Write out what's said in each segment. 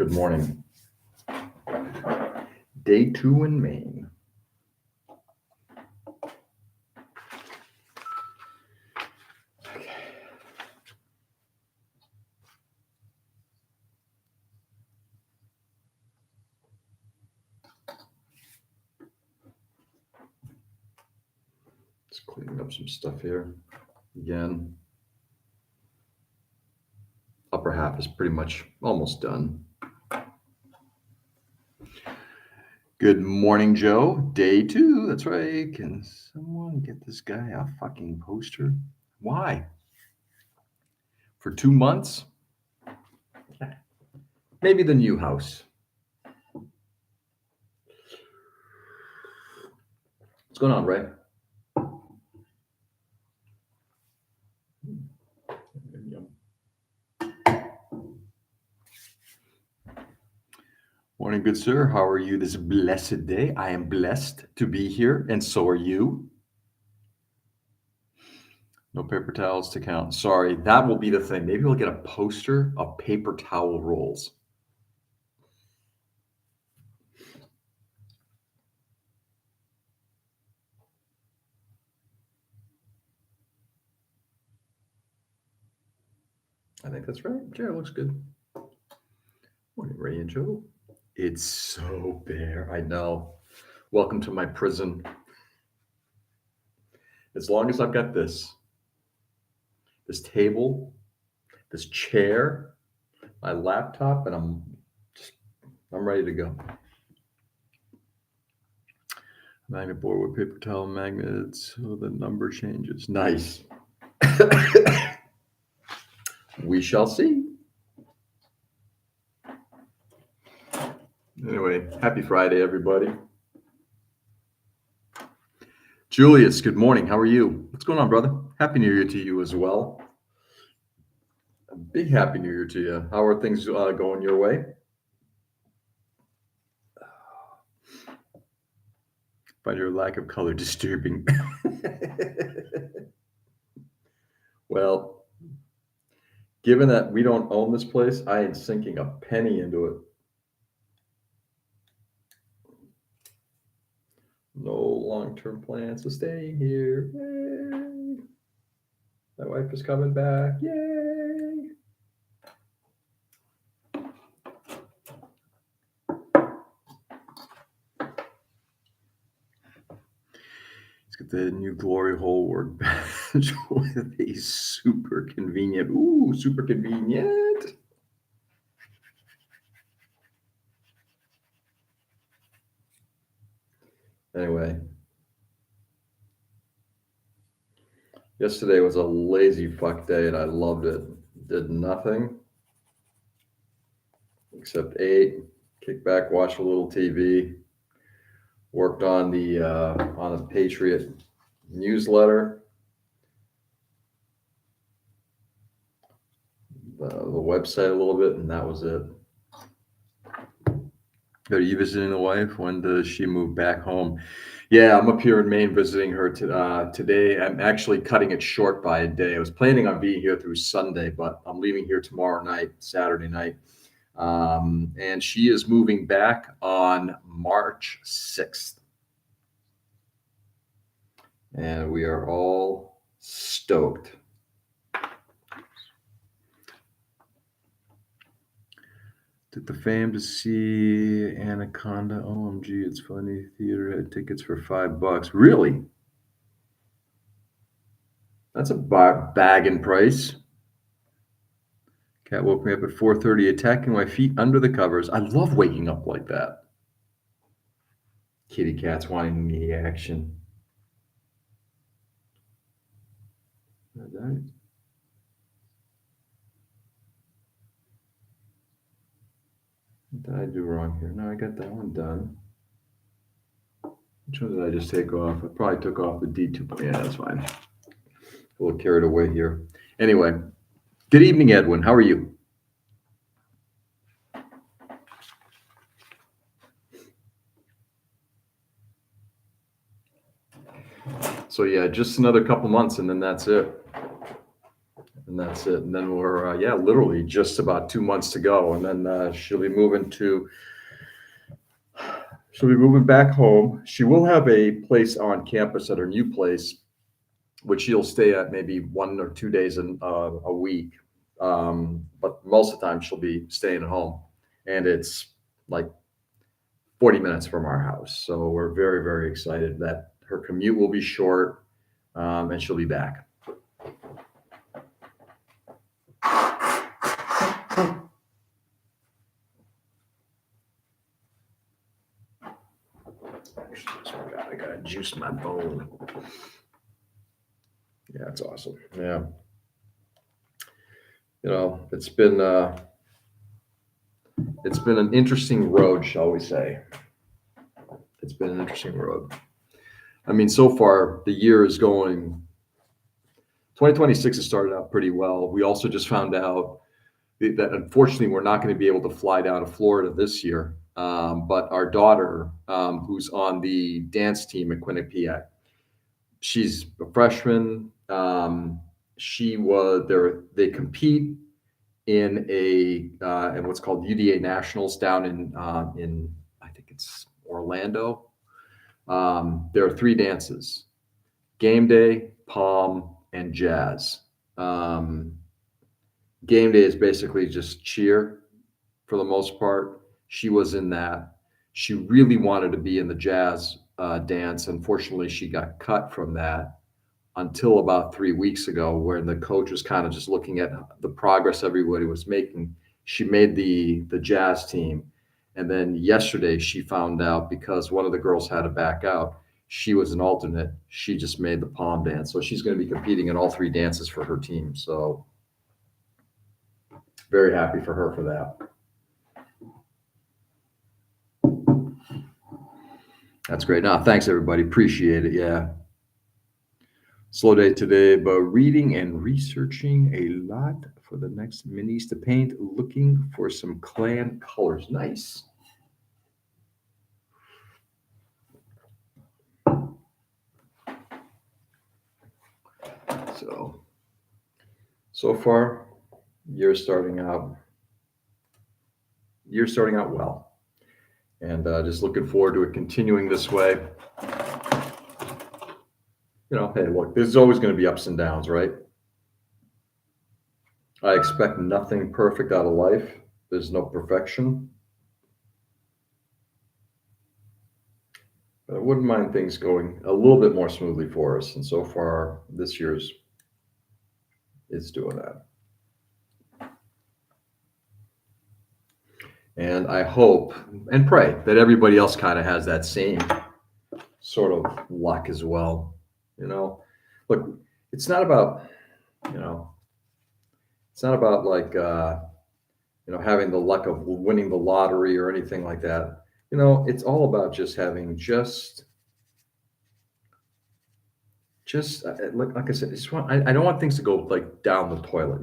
Good morning. Day 2 in Maine. Okay. Just cleaning up some stuff here. Again, upper half is pretty much almost done. Good morning, Joe. Day 2. That's right. Can someone get this guy a fucking poster? Why? For 2 months? Maybe the new house. What's going on, Ray? Morning, good sir. How are you this blessed day? I am blessed to be here, and so are you. No paper towels to count. Sorry, that will be the thing. Maybe we'll get a poster of paper towel rolls. I think that's right. Yeah, it looks good. Morning, Ray and Joe. It's so bare. I know. Welcome to my prison. As long as I've got this table, this chair, my laptop, and I'm ready to go. Magnet board with paper towel magnets, so the number changes. Nice. We shall see. Anyway, happy Friday, everybody. Julius, good morning. How are you? What's going on, brother? Happy New Year to you as well. A big Happy New Year to you. How are things going your way? Find your lack of color disturbing. Well, given that we don't own this place, I ain't sinking a penny into it. No long-term plans to stay here. Yay. My wife is coming back. Yay. Let's get the new glory hole workbench with a super convenient. Ooh, super convenient. Anyway, yesterday was a lazy fuck day and I loved it. Did nothing except ate, kick back, watch a little TV, worked on the Patriot newsletter, the website a little bit, and that was it. Are you visiting the wife? When does she move back home? Yeah, I'm up here in Maine visiting her today. I'm actually cutting it short by a day. I was planning on being here through Sunday, but I'm leaving here tomorrow night, Saturday night. And she is moving back on March 6th. And we are all stoked. Took the fam to see Anaconda. OMG, it's funny. Theater had tickets for $5. Really? That's a bargain price. Cat woke me up at 4:30, attacking my feet under the covers. I love waking up like that. Kitty cats wanting the action. What did I do wrong here? No, I got that one done. Which one did I just take off? I probably took off the D2. Yeah, that's fine. A little carried away here. Anyway, good evening, Edwin. How are you? So yeah, just another couple months and then that's it. and that's it. And then we're yeah, literally just about 2 months to go, and then she'll be moving back home. She will have a place on campus at her new place, which she'll stay at maybe 1 or 2 days a week. But most of the time she'll be staying at home, and it's like 40 minutes from our house. So we're very, very excited that her commute will be short, and she'll be back. Actually, I gotta juice my bone. Yeah, it's awesome. Yeah, it's been an interesting road, shall we say? It's been an interesting road. I mean, so far the year is going. 2026 has started out pretty well. We also just found out that unfortunately we're not going to be able to fly down to Florida this year. But our daughter, who's on the dance team at Quinnipiac, she's a freshman. She was there. They compete in what's called UDA Nationals down in I think it's Orlando. There are three dances: game day, pom, and jazz. Um, Game day is basically just cheer for the most part. She was in that. She really wanted to be in the jazz dance. Unfortunately, she got cut from that until about 3 weeks ago, where the coach was kind of just looking at the progress everybody was making. She made the jazz team, and then yesterday she found out because one of the girls had to back out. She was an alternate. She just made the pom dance, so she's going to be competing in all three dances for her team. So very happy for her for that. That's great. No, thanks everybody. Appreciate it. Yeah. Slow day today, but reading and researching a lot for the next minis to paint, looking for some clan colors. Nice. So far, year's starting out well, and just looking forward to it continuing this way. Hey, look, there's always going to be ups and downs, right? I expect nothing perfect out of life. There's no perfection. But I wouldn't mind things going a little bit more smoothly for us. And so far, this year's is doing that. And I hope and pray that everybody else kind of has that same sort of luck as well. Look, it's not about, it's not about like, having the luck of winning the lottery or anything like that. It's all about just having like I said, I don't want things to go like down the toilet.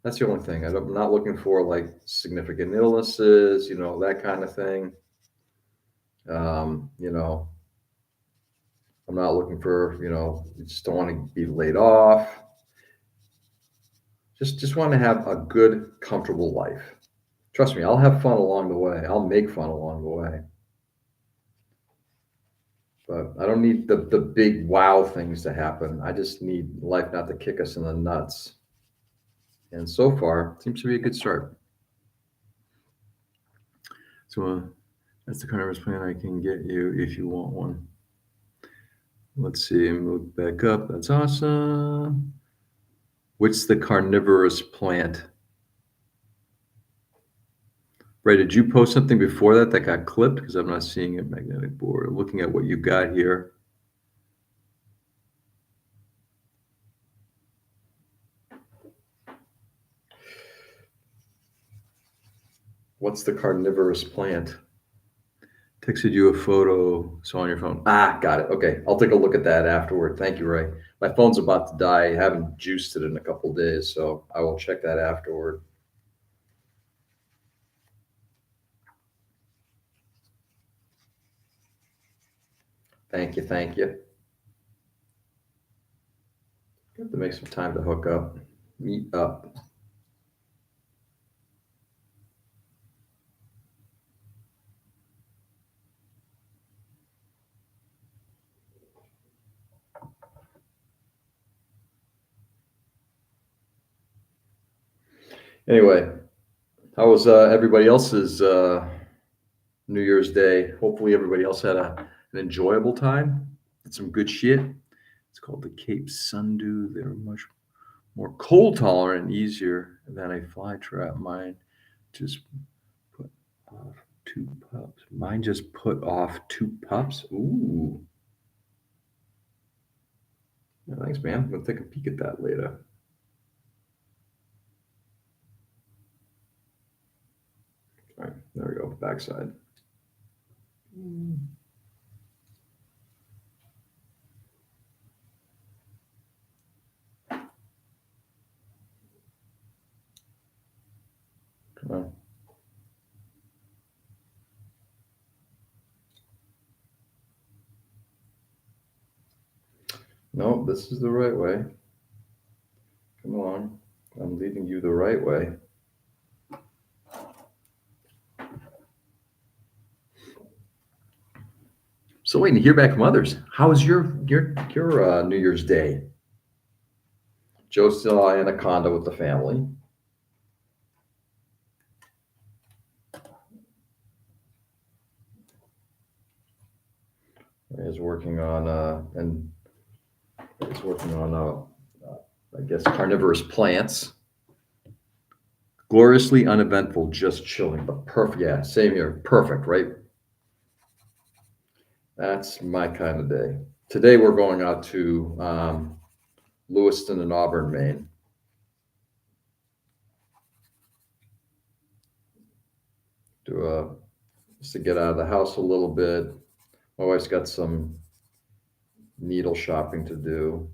That's the only thing. I'm not looking for like significant illnesses, that kind of thing. Um, you know, I'm not looking for, you just don't want to be laid off. Just want to have a good, comfortable life. Trust me, I'll have fun along the way. I'll make fun along the way. But I don't need the big wow things to happen. I just need life not to kick us in the nuts. And so far, it seems to be a good start. So that's the carnivorous plant I can get you if you want one. Let's see, move back up. That's awesome. What's the carnivorous plant? Ray, did you post something before that got clipped? Because I'm not seeing it. Magnetic board. Looking at what you got here. What's the carnivorous plant? Texted you a photo, so on your phone. Got it. Okay, I'll take a look at that afterward. Thank you, Ray. My phone's about to die. I haven't juiced it in a couple of days, so I will check that afterward. Thank you. Have to make some time to hook up. Meet up. Anyway, how was everybody else's New Year's Day? Hopefully, everybody else had an enjoyable time. Did some good shit. It's called the Cape Sundew. They're much more cold tolerant and easier than a fly trap. Mine just put off two pups. Mine just put off two pups. Ooh. Yeah, thanks, man. I'm gonna take a peek at that later. All right, there we go. Backside. Come on. No, this is the right way. Come along. I'm leading you the right way. So waiting to hear back from others. How was your New Year's Day? Joe's still in a condo with the family. Is working on and is working on I guess carnivorous plants. Gloriously uneventful, just chilling, but perfect. Yeah, same here. Perfect, right? That's my kind of day. Today we're going out to Lewiston and Auburn, Maine. Just to get out of the house a little bit. My wife's got some needle shopping to do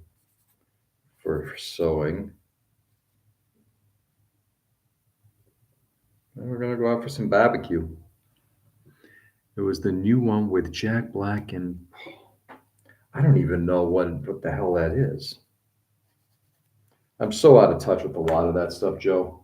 for sewing. And we're gonna go out for some barbecue. It was the new one with Jack Black and I don't even know what the hell that is. I'm so out of touch with a lot of that stuff, Joe.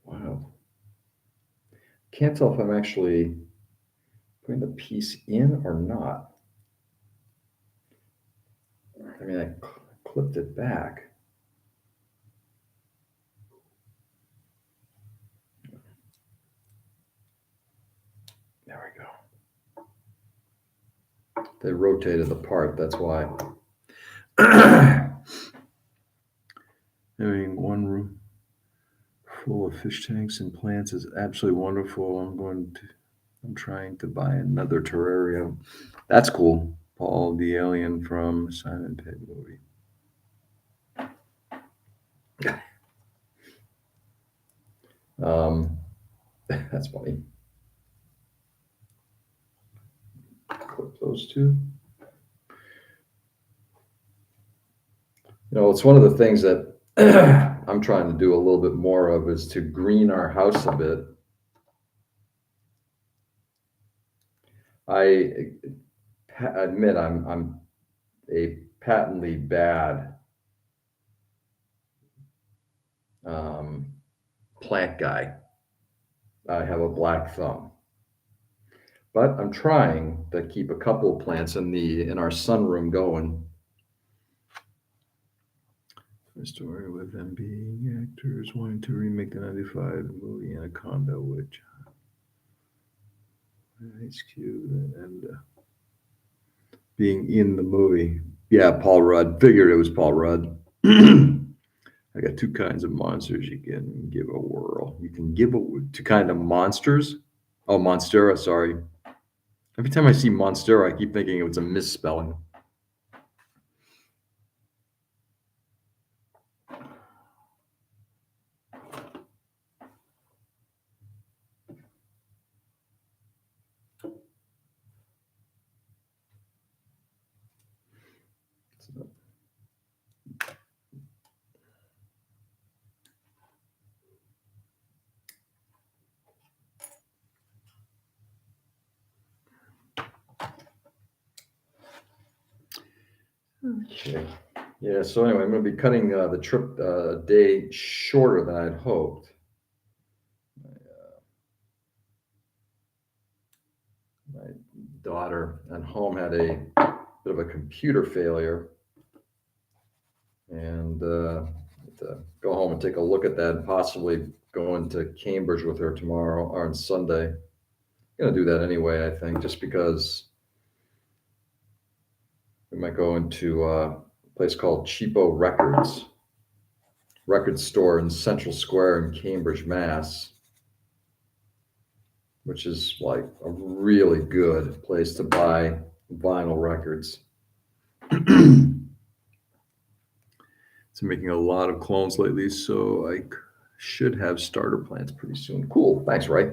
Wow. Can't tell if I'm actually putting the piece in or not. I mean, I clipped it back. There we go. They rotated the part, that's why. Having one room full of fish tanks and plants is absolutely wonderful. I'm trying to buy another terrarium. That's cool. Paul the alien from Simon Pegg movie. That's funny. Clip those two. It's one of the things that I'm trying to do a little bit more of is to green our house a bit. I admit I'm a patently bad plant guy. I have a black thumb, but I'm trying to keep a couple of plants in our sunroom going. A story with them being actors wanting to remake the '95 movie Anaconda, which Ice Cube and being in the movie. Yeah, Paul Rudd. Figured it was Paul Rudd. I got two kinds of monsters you can give a whirl. You can give two kind of monsters. Oh, Monstera, sorry. Every time I see Monstera, I keep thinking it was a misspelling. Okay. Yeah, so anyway, I'm going to be cutting the trip a day shorter than I'd hoped. My daughter at home had a bit of a computer failure, and to go home and take a look at that and possibly go into Cambridge with her tomorrow or on Sunday. I'm going to do that anyway, I think, just because we might go into a place called Cheapo Records, record store in Central Square in Cambridge, Mass, which is like a really good place to buy vinyl records. It's making a lot of clones lately, so I should have starter plans pretty soon. Cool. Thanks, Ray.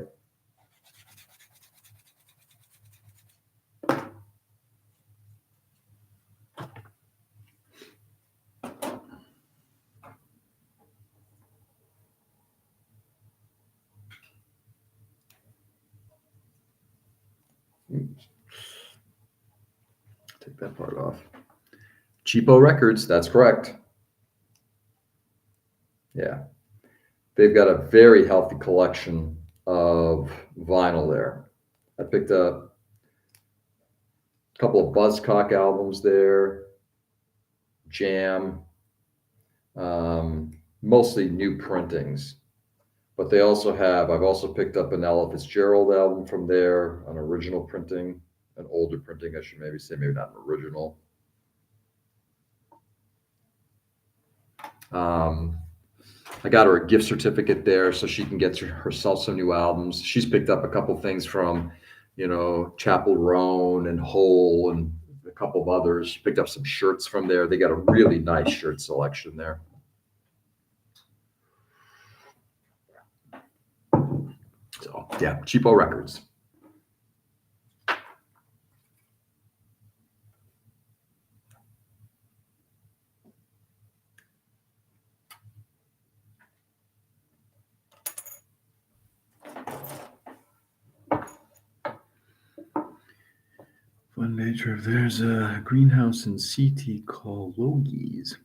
Take that part off. Cheapo Records, that's correct. Yeah. They've got a very healthy collection of vinyl there. I picked up a couple of Buzzcock albums there, Jam, mostly new printings. But they also have, I've also picked up an Ella Fitzgerald album from there, an original printing, an older printing, I should maybe say, maybe not an original. I got her a gift certificate there so she can get herself some new albums. She's picked up a couple things from, Chapel Roan and Hole and a couple of others. She picked up some shirts from there. They got a really nice shirt selection there. So, yeah, Cheapo Records. Fun nature. There's a greenhouse in CT called Logie's.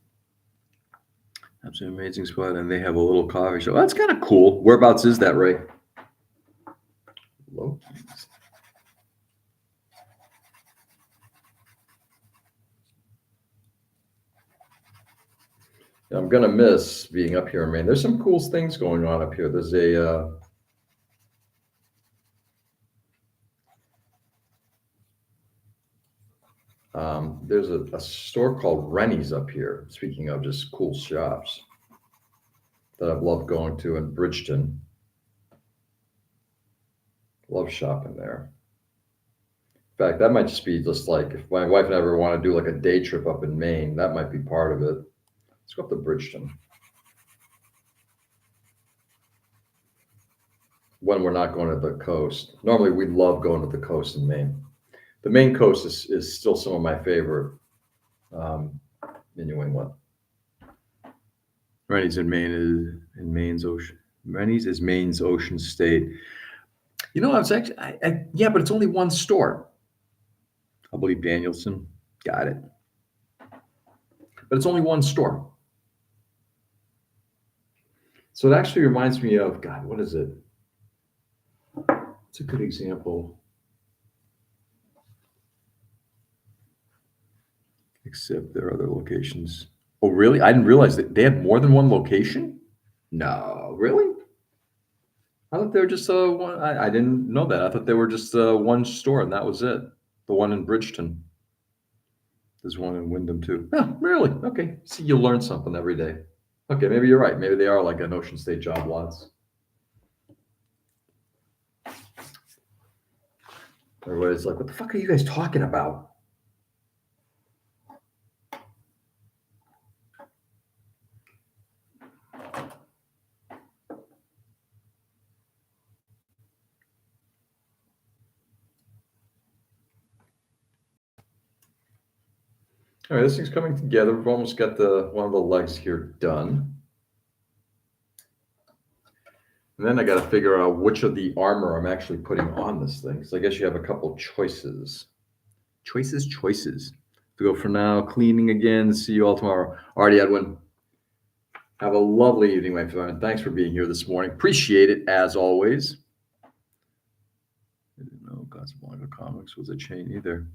Absolutely amazing spot, and they have a little coffee shop. That's kind of cool. Whereabouts is that, Ray? Logie's. I'm gonna miss being up here in Maine. There's some cool things going on up here. There's a store called Rennie's up here. Speaking of just cool shops that I've loved going to in Bridgeton. Love shopping there. In fact, that might just be just like if my wife and I ever want to do like a day trip up in Maine, that might be part of it. Let's go up to Bridgeton. When we're not going to the coast. Normally we love going to the coast in Maine. The Maine coast is still some of my favorite in New England. Rennie's in Maine is in Maine's ocean. Rennie's is Maine's ocean state. I was actually yeah, but it's only one store. I believe Danielson. Got it. But it's only one store. So it actually reminds me of, God, what is it? It's a good example. Except there are other locations. Oh, really? I didn't realize that they had more than one location? No, really? I thought they were just one. I didn't know that. I thought they were just one store and that was it. The one in Bridgeton. There's one in Wyndham too. Oh, really? Okay. See, you learn something every day. Okay, maybe you're right. Maybe they are like an Ocean State job lots. Everybody's like, what the fuck are you guys talking about? All right, this thing's coming together. We've almost got one of the legs here done. And then I got to figure out which of the armor I'm actually putting on this thing. So I guess you have a couple choices. Choices. To go for now. Cleaning again. See you all tomorrow. Alrighty, Edwin. Have a lovely evening, my friend. Thanks for being here this morning. Appreciate it as always. I didn't know Casablanca Comics was a chain either.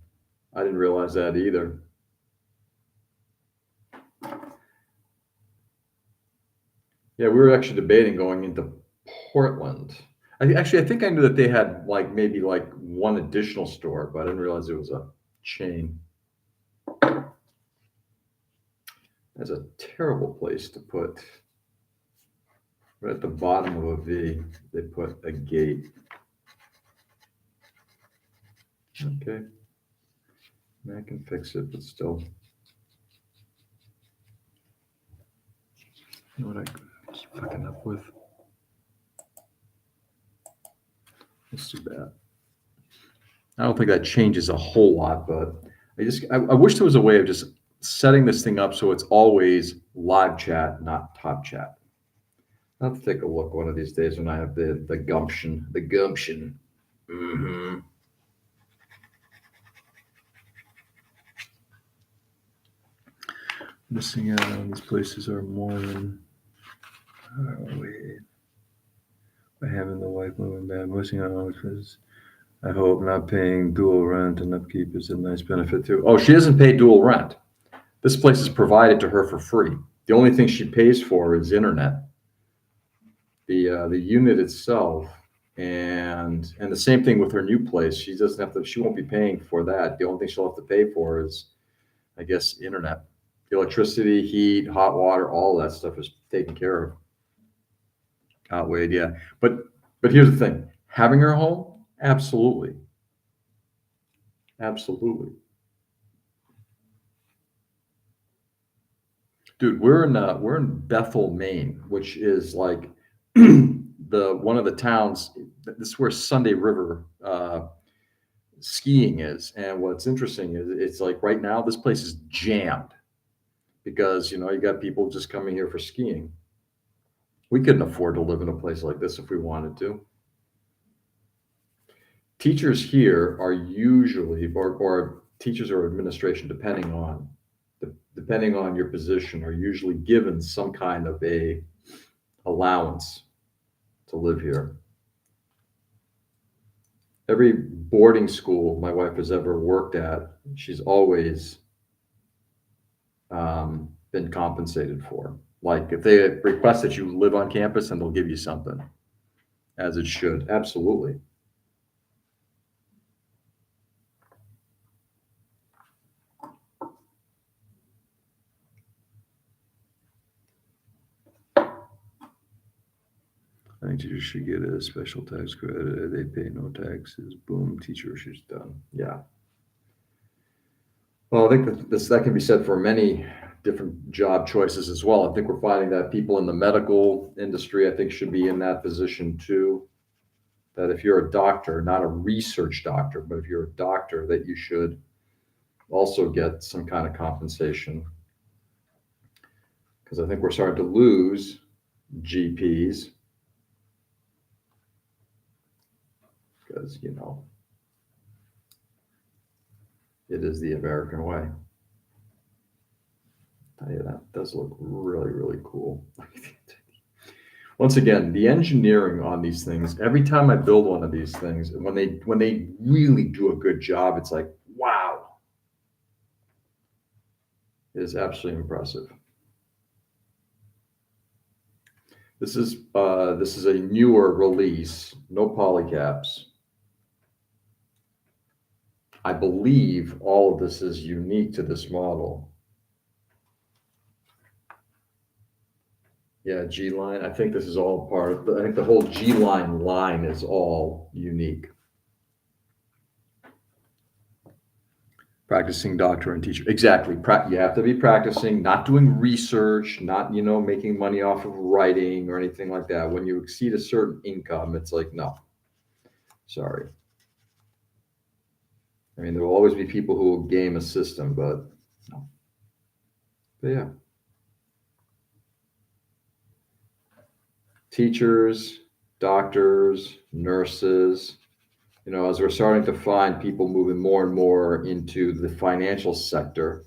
I didn't realize that either. Yeah, we were actually debating going into Portland. I think I knew that they had like maybe like one additional store, but I didn't realize it was a chain. That's a terrible place to put. Right at the bottom of a V, they put a gate. Okay. I can fix it, but still. You know what I keep fucking up with? That's too bad. I don't think that changes a whole lot, but I wish there was a way of just setting this thing up so it's always live chat, not top chat. I'll have to take a look one of these days when I have the gumption. The gumption. Mm-hmm. Missing out on these places are more than. Oh, wait. By having the wife moving back, missing out on because I hope not paying dual rent and upkeep is a nice benefit too. Oh, she doesn't pay dual rent. This place is provided to her for free. The only thing she pays for is internet. The unit itself, and the same thing with her new place. She doesn't have to. She won't be paying for that. The only thing she'll have to pay for is, I guess, internet, electricity, heat, hot water. All that stuff is taken care of. Outweighed, yeah. But here's the thing: having her home, absolutely, absolutely. Dude, we're in Bethel, Maine, which is like the one of the towns. This is where Sunday River skiing is, and what's interesting is it's like right now this place is jammed because you got people just coming here for skiing. We couldn't afford to live in a place like this if we wanted to. Teachers here are usually, or teachers or administration, depending on your position, are usually given some kind of a allowance to live here. Every boarding school my wife has ever worked at, she's always been compensated for. Like if they request that you live on campus, and they'll give you something, as it should. Absolutely. I think teachers should get a special tax credit. They pay no taxes. Boom, teacher issues done. Yeah. Well, I think that can be said for many different job choices as well. I think we're finding that people in the medical industry, I think, should be in that position too. That if you're a doctor, not a research doctor, but if you're a doctor, that you should also get some kind of compensation. Because I think we're starting to lose GPs because, it is the American way. Tell you, that does look really, really cool. Once again, the engineering on these things, every time I build one of these things, when they really do a good job, it's like, wow. It is absolutely impressive. This is a newer release, no polycaps. I believe all of this is unique to this model. Yeah, G line. I think this is all part of I think the whole G line is all unique. Practicing doctor and teacher. Exactly. You have to be practicing, not doing research, not, making money off of writing or anything like that. When you exceed a certain income, it's like, no, sorry. I mean, there will always be people who will game a system, but no. But yeah. Teachers, doctors, nurses, As we're starting to find people moving more and more into the financial sector,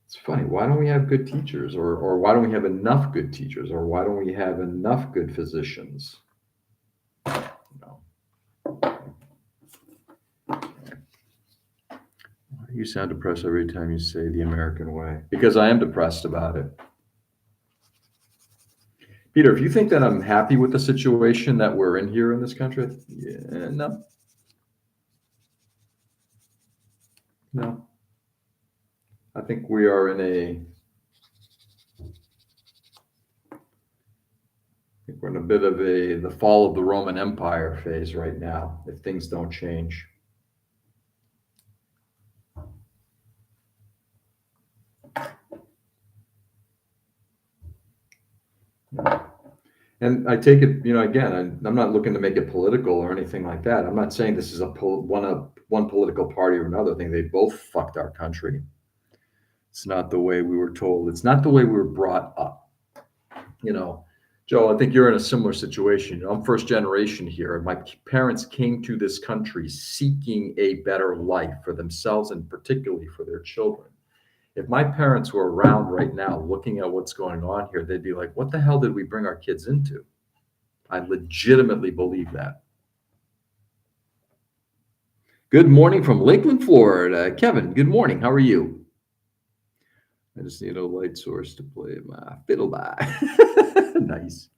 it's funny. Why don't we have good teachers, or why don't we have enough good teachers, or why don't we have enough good physicians? No. You sound depressed every time you say the American way, because I am depressed about it. Peter, if you think that I'm happy with the situation that we're in here in this country, yeah, no, no. I think we are in we're in a bit of the fall of the Roman Empire phase right now, if things don't change. And I take it, again, I'm not looking to make it political or anything like that. I'm not saying this is one political party or another. I think they both fucked our country. It's not the way we were told. It's not the way we were brought up. Joe, I think you're in a similar situation. I'm first generation here, and my parents came to this country seeking a better life for themselves and particularly for their children. If my parents were around right now looking at what's going on here, they'd be like, what the hell did we bring our kids into? I legitimately believe that. Good morning from Lakeland, Florida. Kevin, good morning. How are you? I just need a light source to play my fiddle by. Nice.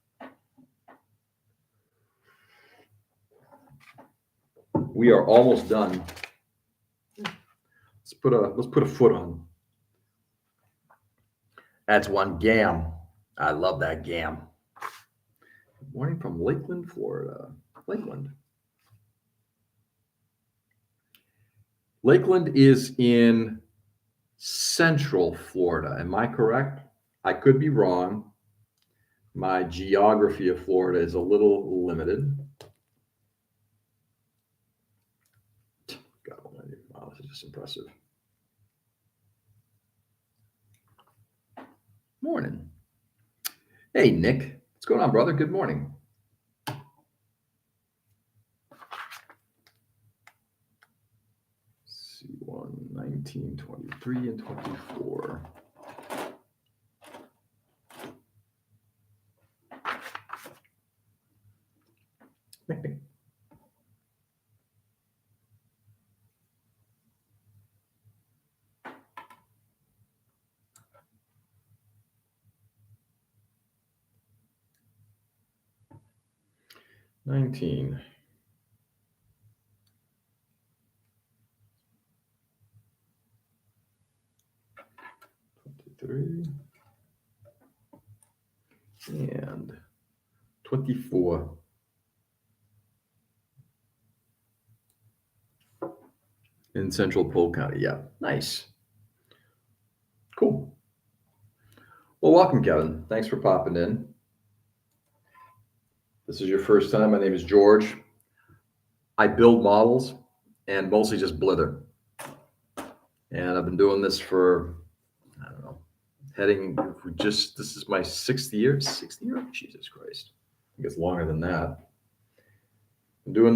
We are almost done. Let's put a foot on. That's one gam. I love that gam. Good morning from Lakeland, Florida. Lakeland. Lakeland is in Central Florida. Am I correct? I could be wrong. My geography of Florida is a little limited. God, wow, this is just impressive. Morning. Hey, Nick. What's going on, brother? Good morning. C1, 19, 23, and 24. $19. 23 and 24. In Central Polk County. Yeah, nice. Cool. Well, welcome, Kevin. Thanks for popping in. This is your first time. My name is George. I build models and mostly just blither. And I've been doing this for, I don't know, this is my sixth year? Jesus Christ. I guess longer than that.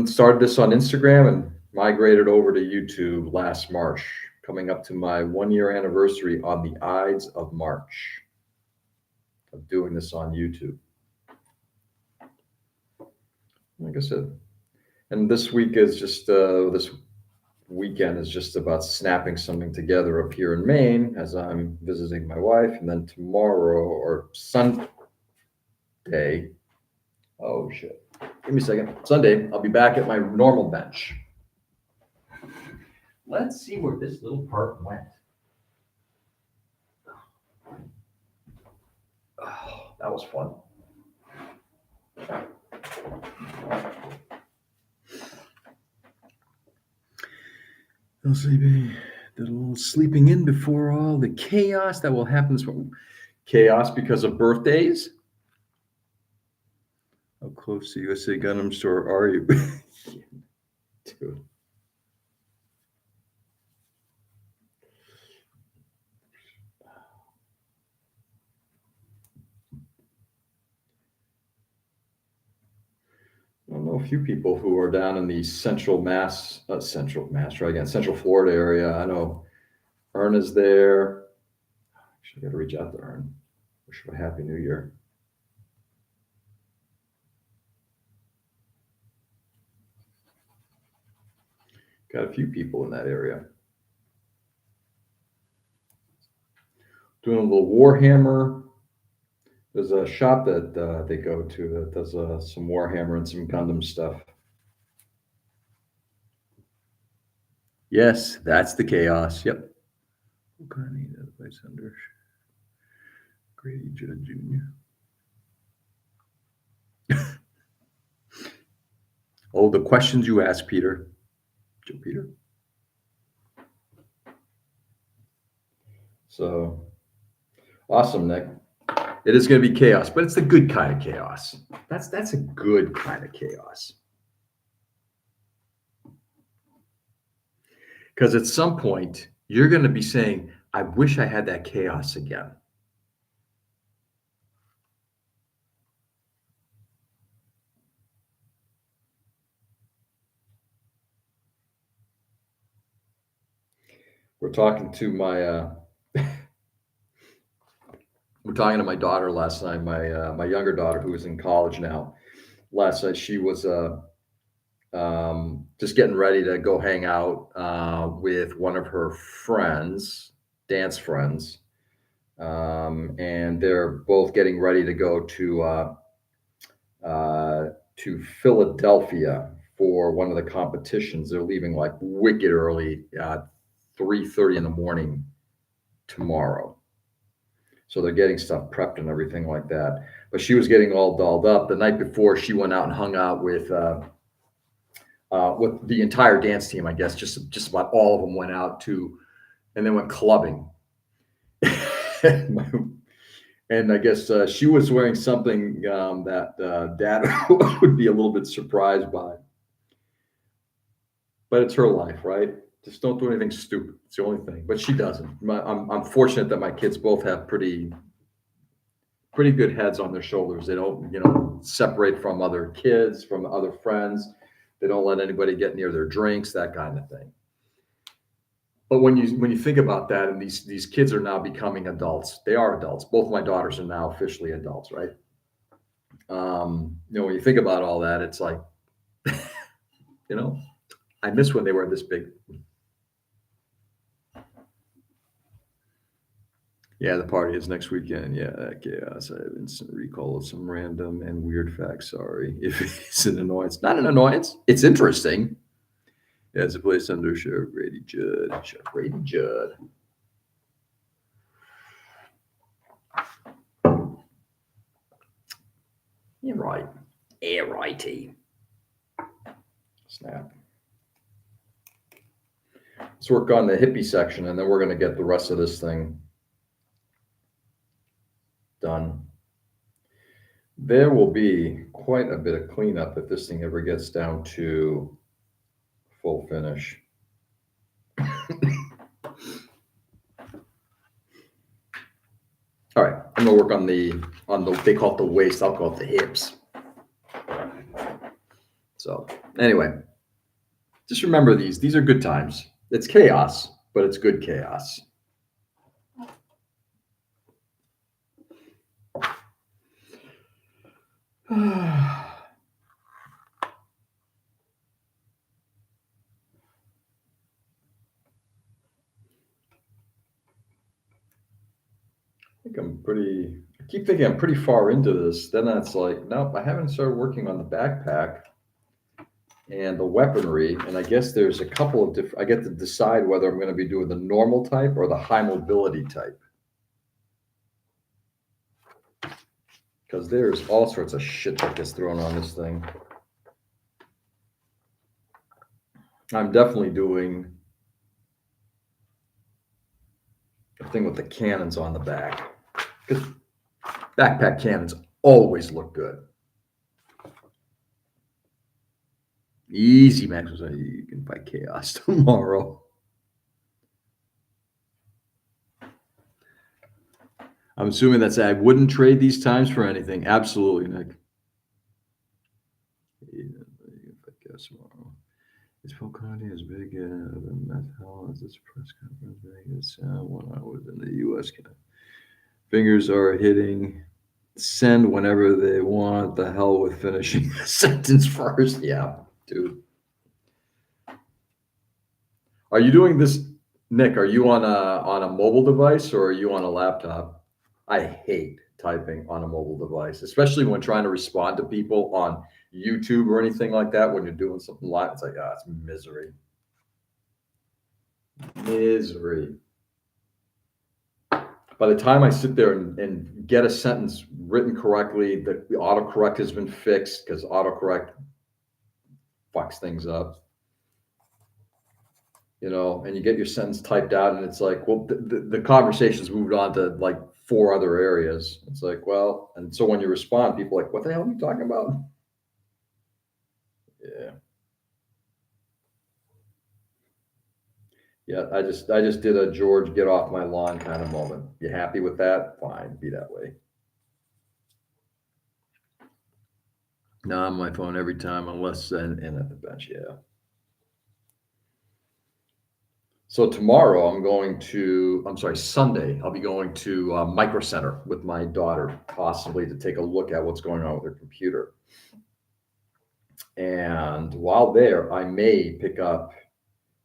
Started this on Instagram and migrated over to YouTube last March, coming up to my 1-year anniversary on the Ides of March of doing this on YouTube. Like I said, and this weekend is just about snapping something together up here in Maine as I'm visiting my wife, and then tomorrow or Sunday. Oh shit! Give me a second. Sunday, I'll be back at my normal bench. Let's see where this little part went. Oh, that was fun. Little sleeping in before all the chaos that will happen this morning. Chaos because of birthdays? How close to USA Gundam store are you? Dude. few people who are down in the central Mass, try again, Central Florida area. I know Ern is there. Actually, I got to reach out to Ern. Wish her a happy new year. Got a few people in that area. Doing a little Warhammer. There's a shop that they go to that does some Warhammer and some Gundam stuff. Yes, that's the chaos. Yep. Under Grady Judd Jr. Oh, the questions you asked, Peter. Joe Peter. So awesome, Nick. It is going to be chaos, but it's the good kind of chaos. That's a good kind of chaos. Because at some point, you're going to be saying, I wish I had that chaos again. We're talking to my we're talking to my daughter last night, my younger daughter who is in college now. Last night she was just getting ready to go hang out with one of her friends, dance friends, and they're both getting ready to go to Philadelphia for one of the competitions. They're leaving like wicked early, 3:30 in the morning tomorrow. So they're getting stuff prepped and everything like that. But she was getting all dolled up. The night before, she went out and hung out with the entire dance team. I guess just about all of them went out and then went clubbing. And I guess she was wearing something that Dad would be a little bit surprised by. But it's her life, right? Just don't do anything stupid. It's the only thing. But she doesn't. I'm fortunate that my kids both have pretty good heads on their shoulders. They don't, separate from other kids, from other friends. They don't let anybody get near their drinks, that kind of thing. But when you think about that, and these kids are now becoming adults, they are adults. Both my daughters are now officially adults, right? When you think about all that, it's like, I miss when they were this big. Yeah, the party is next weekend. Yeah, chaos. I have instant recall of some random and weird facts. Sorry if it's an annoyance. Not an annoyance. It's interesting. Yeah, it's a place under Sheriff Grady Judd. Sheriff Grady Judd. Yeah, right. Yeah, righty. Snap. Let's work on the hippie section, and then we're going to get the rest of this thing done. There will be quite a bit of cleanup if this thing ever gets down to full finish. All right, I'm gonna work on the they call it the waist, I'll call it the hips. So anyway, just remember these are good times. It's chaos, but it's good chaos. I keep thinking I'm pretty far into this. Then that's like, nope, I haven't started working on the backpack and the weaponry. And I guess there's a couple of different, I get to decide whether I'm going to be doing the normal type or the high mobility type. Because there's all sorts of shit that gets thrown on this thing. I'm definitely doing a thing with the cannons on the back. Because backpack cannons always look good. Easy, Max. You can fight chaos tomorrow. I'm assuming that's I wouldn't trade these times for anything. Absolutely, Nick. This content is big meth hell as this press conference making it sound when I was in the U.S. Fingers are hitting send whenever they want. The hell with finishing the sentence first. Yeah, dude. Are you doing this, Nick? Are you on a mobile device or are you on a laptop? I hate typing on a mobile device, especially when trying to respond to people on YouTube or anything like that. When you're doing something live, it's like, ah, it's misery. Misery. By the time I sit there and get a sentence written correctly, the autocorrect has been fixed because autocorrect fucks things up. And you get your sentence typed out, and it's like, well, the conversation's moved on to like 4 other areas. It's like, well, and so when you respond, people are like, what the hell are you talking about? Yeah. Yeah, I just did a George get off my lawn kind of moment. You happy with that? Fine, be that way. No, I'm on my phone every time, unless and at the bench. Yeah. So tomorrow Sunday, I'll be going to Micro Center with my daughter, possibly to take a look at what's going on with her computer. And while there, I may pick up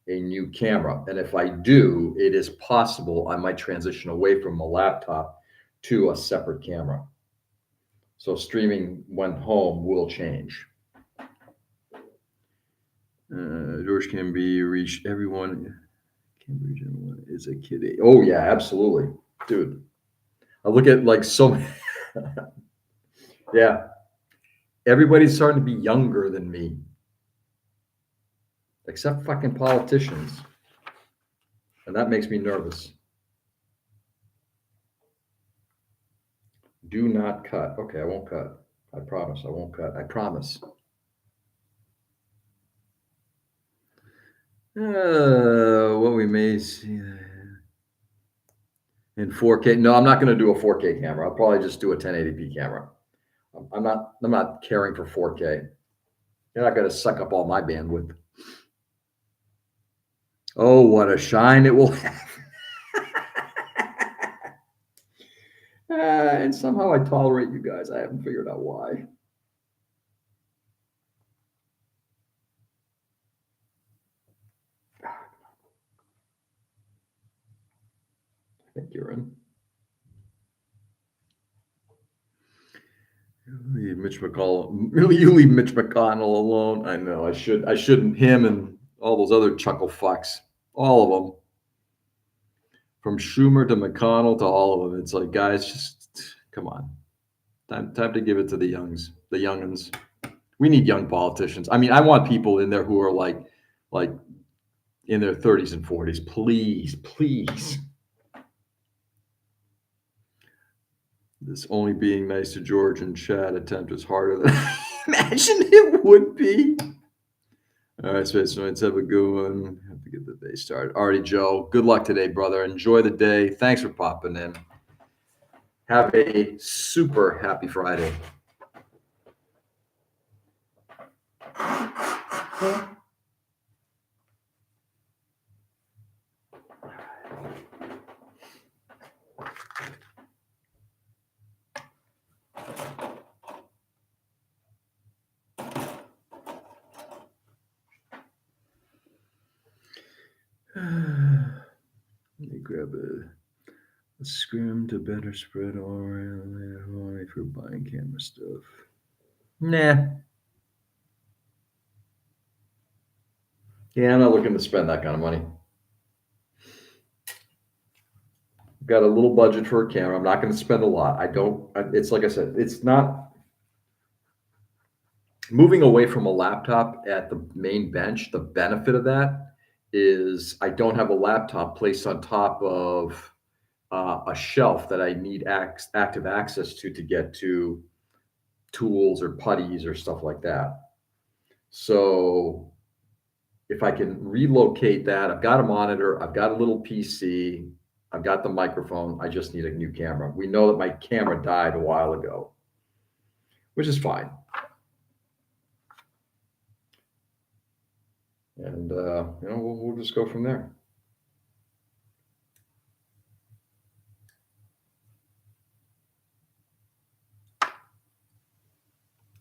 a new camera. And if I do, it is possible I might transition away from a laptop to a separate camera. So streaming when home will change. George can be reached. Everyone can reach everyone is a kitty. Oh yeah, absolutely, dude. I look at like so. Yeah, everybody's starting to be younger than me, except fucking politicians, and that makes me nervous. Do not cut. Okay, I won't cut. I promise. I won't cut. I promise. What we may see in 4K. No, I'm not going to do a 4K camera. I'll probably just do a 1080p camera. I'm not caring for 4K. You're not going to suck up all my bandwidth. Oh, what a shine it will have. And somehow I tolerate you guys. I haven't figured out why. I think you're in. You leave Mitch McConnell alone. I know. I shouldn't. Him and all those other chuckle fucks. All of them. From Schumer to McConnell to all of them. It's like, guys, just come on. Time to give it to the youngins. We need young politicians. I mean, I want people in there who are like in their 30s and 40s. Please, please. This only being nice to George and Chad attempt is harder than I imagined it would be. All right, Space Notes, have a good one. Have to get the day started. Alrighty, Joe. Good luck today, brother. Enjoy the day. Thanks for popping in. Have a super happy Friday. Let me grab a scrim to better spread all around for buying camera stuff. Nah. Yeah, I'm not looking to spend that kind of money. Got a little budget for a camera. I'm not going to spend a lot. It's like I said, it's not moving away from a laptop at the main bench. The benefit of that is I don't have a laptop placed on top of a shelf that I need active access to get to tools or putties or stuff like that. So if I can relocate that, I've got a monitor, I've got a little PC, I've got the microphone. I just need a new camera. We know that my camera died a while ago, which is fine. and we'll just go from there.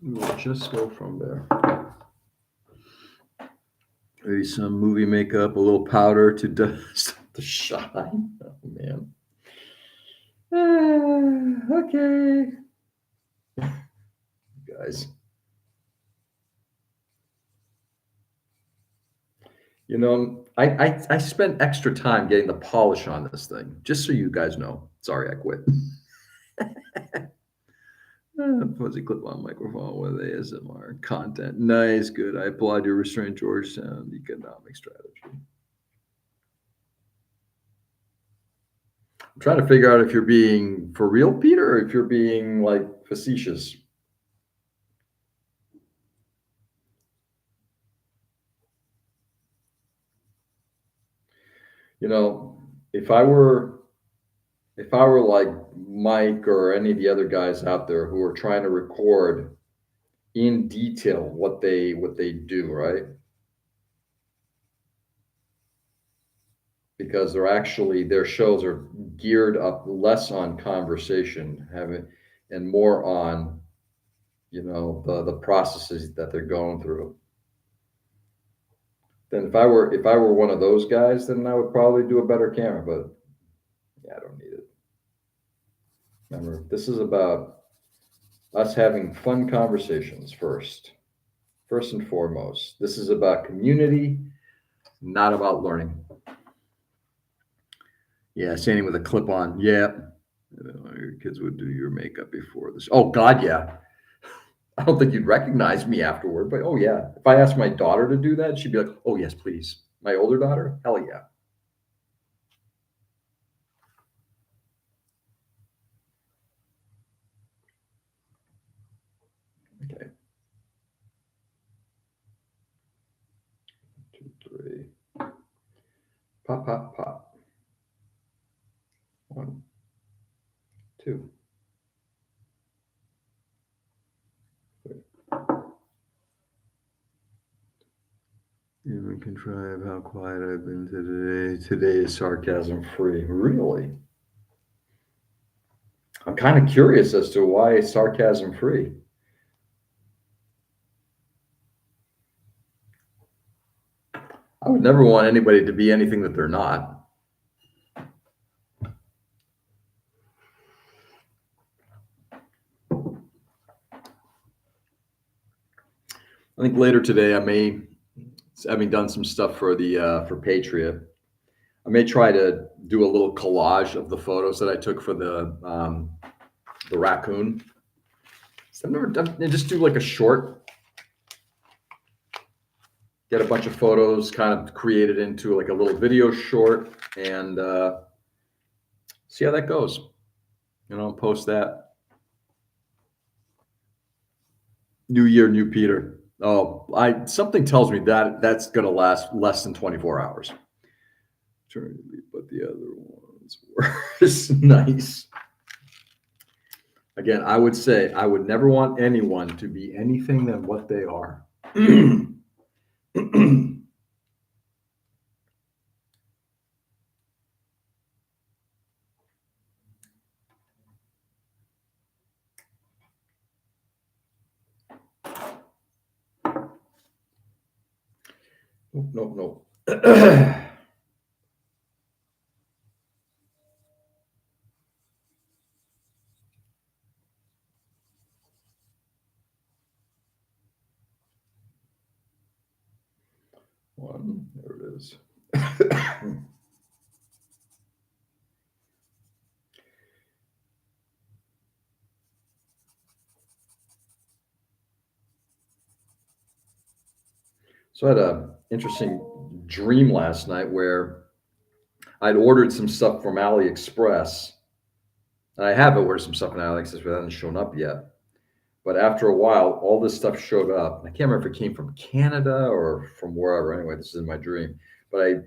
We'll just go from there. Maybe some movie makeup, a little powder to dust the shine. Oh man. Okay, guys. I spent extra time getting the polish on this thing, just so you guys know. Sorry, I quit. Fuzzy clip-on microphone with ASMR content. Nice, good. I applaud your restraint, Georgetown economic strategy. I'm trying to figure out if you're being for real, Peter, or if you're being like facetious. You know, if I were like Mike or any of the other guys out there who are trying to record in detail what they do, right? Because their shows are geared up less on conversation, having and more on the processes that they're going through. Then if I were one of those guys, then I would probably do a better camera, but yeah, I don't need it. Remember, this is about us having fun conversations first. First and foremost, this is about community, not about learning. Yeah, standing with a clip on. Yeah. Your kids would do your makeup before this. Oh, God, yeah. I don't think you'd recognize me afterward, but oh, yeah. If I asked my daughter to do that, she'd be like, oh, yes, please. My older daughter? Hell yeah. Okay. 2, 3. Pop, pop, pop. 1, 2. 3. Even contrive how quiet I've been today. Today is sarcasm free. Really? I'm kind of curious as to why it's sarcasm free. I would never want anybody to be anything that they're not. I think later today, having done some stuff for Patriot, I may try to do a little collage of the photos that I took for the raccoon. So I've never done. Just do like a short, get a bunch of photos, kind of create it into like a little video short, and see how that goes. Post that. New year, new Peter. Oh, something tells me that that's going to last less than 24 hours. But the other ones were nice. Again, I would say I would never want anyone to be anything than what they are. Nope. 1, there it is. So I had an interesting dream last night where I'd ordered some stuff from AliExpress. And I have ordered some stuff from AliExpress, but it hasn't shown up yet. But after a while, all this stuff showed up. I can't remember if it came from Canada or from wherever. Anyway, this is in my dream. But I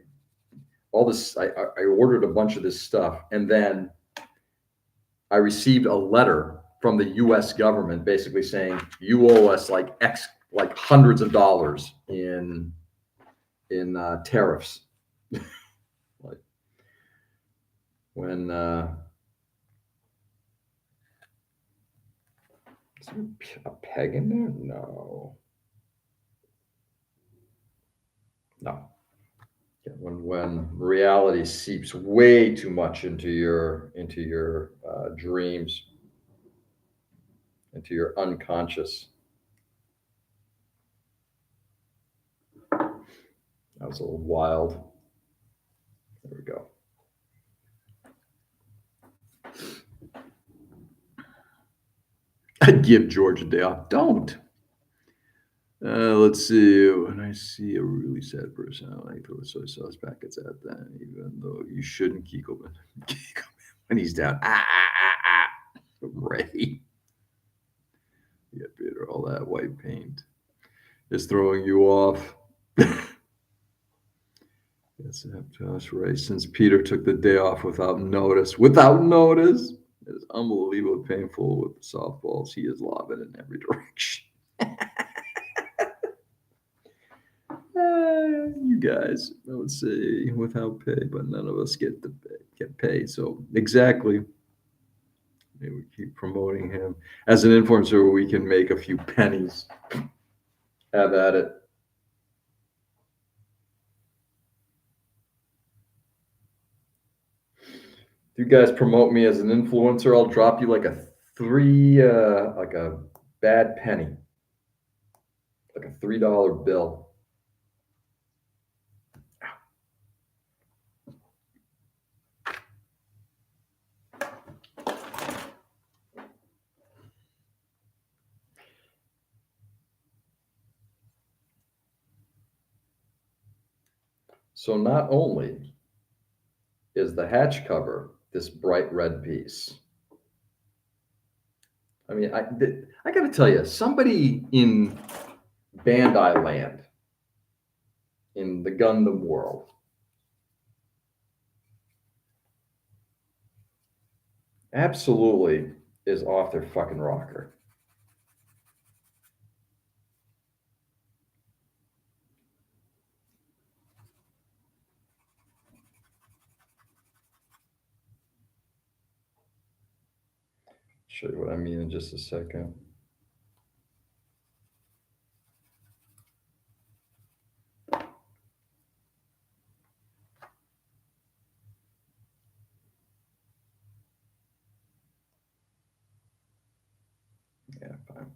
ordered a bunch of this stuff, and then I received a letter from the U.S. government basically saying you owe us like hundreds of dollars in in tariffs. Like when is there a peg in there? No. Yeah, when reality seeps way too much into your dreams, into your unconscious. That was a little wild. There we go. I'd give George a day off. Don't. Let's see. When I see a really sad person, I like throw soy sauce packets at them, even though you shouldn't kick him when he's down. Ray. Yeah, Peter, all that white paint is throwing you off. Yes, Josh Ray. Since Peter took the day off without notice, it is unbelievably painful with the softballs he is lobbing in every direction. You guys, I would say without pay, but none of us get paid. So exactly, maybe we keep promoting him as an influencer. We can make a few pennies. Have at it. If you guys promote me as an influencer, I'll drop you like a bad penny, like a $3 bill. So not only is the hatch cover this bright red piece. I mean, I got to tell you, somebody in Bandai Land, in the Gundam world, absolutely is off their fucking rocker. Show you what I mean in just a second. Yeah, fine.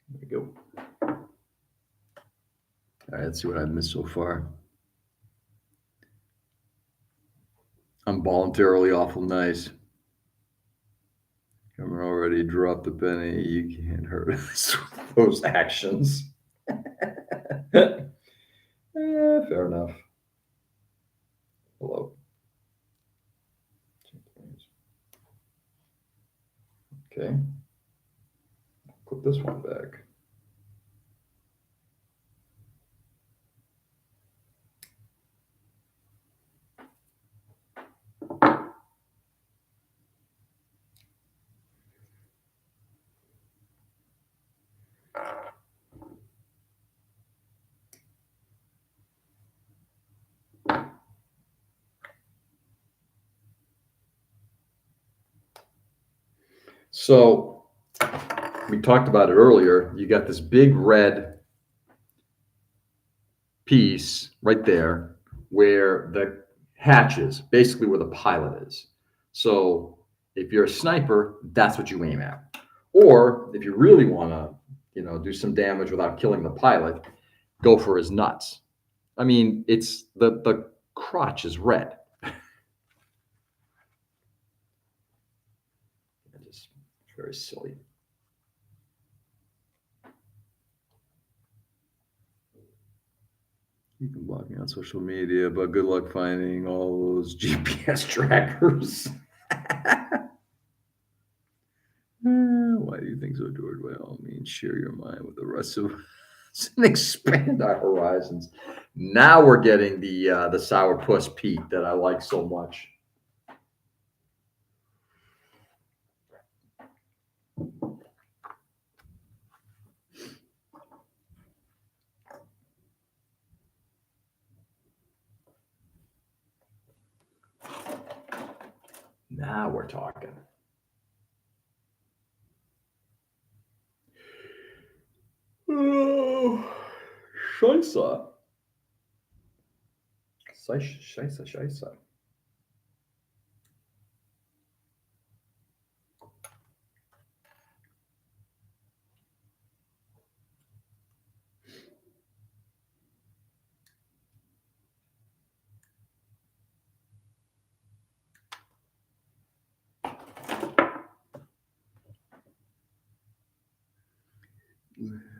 There we go. All right, let's see what I've missed so far. I'm voluntarily awful nice. Cameron already dropped the penny. You can't hurt us with those actions. Fair enough. Hello. Okay. Put this one back. So we talked about it earlier. You got this big red piece right there where the hatch is, basically where the pilot is. So if you're a sniper, that's what you aim at. Or if you really want to, do some damage without killing the pilot, go for his nuts. I mean, it's the crotch is red. Just very silly. You can block me on social media, but good luck finding all those GPS trackers. Why do you think so, George? By all means, share your mind with the rest of us and expand our horizons. Now we're getting the sourpuss Pete that I like so much. Now we're talking. Oh, Scheisse. Scheisse, Scheisse.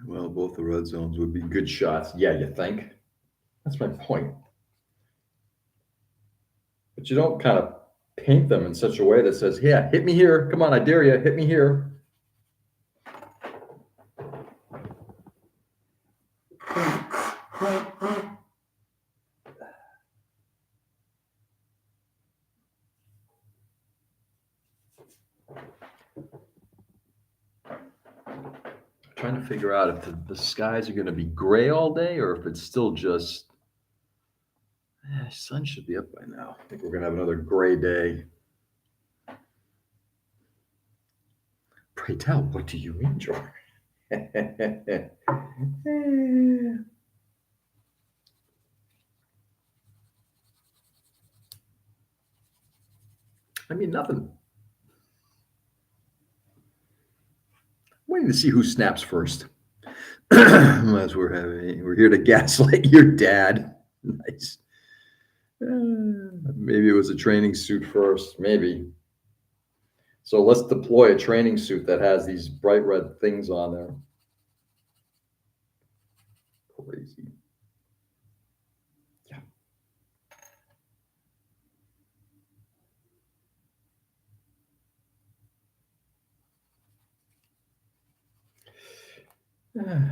Well, both the red zones would be good shots. Yeah, you think? That's my point. But you don't kind of paint them in such a way that says, yeah, hit me here. Come on, I dare you. Hit me here. Trying to figure out if the skies are going to be gray all day or if it's still just sun should be up by now. I think we're going to have another gray day. Pray tell, what do you mean, George? I mean, nothing. Waiting to see who snaps first. As we're here to gaslight your dad. Nice. Maybe it was a training suit first. Maybe. So let's deploy a training suit that has these bright red things on there. Crazy. Yeah.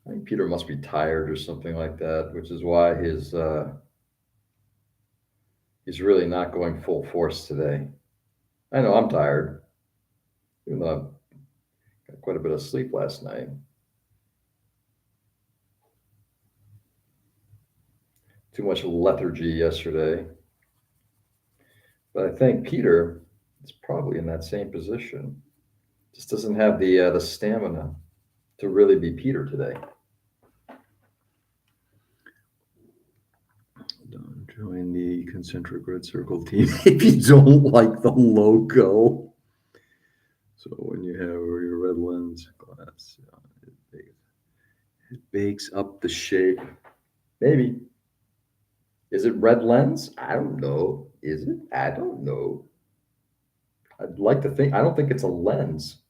I think Peter must be tired or something like that, which is why he's really not going full force today. I know I'm tired, even though I got quite a bit of sleep last night. Too much lethargy yesterday. But I think Peter is probably in that same position. Just doesn't have the stamina to really be Peter today. Don't join the concentric red circle team if you don't like the logo. So when you have your red lens glass, it bakes up the shape. Maybe. Is it red lens? I don't know. Is it? I don't know. I'd like to think. I don't think it's a lens.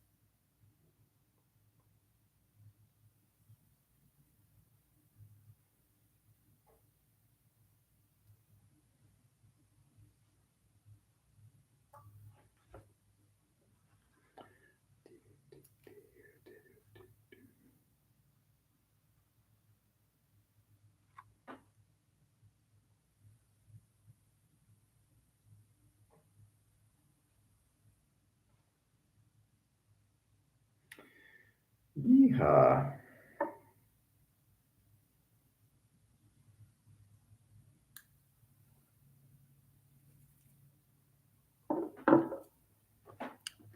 Yeehaw.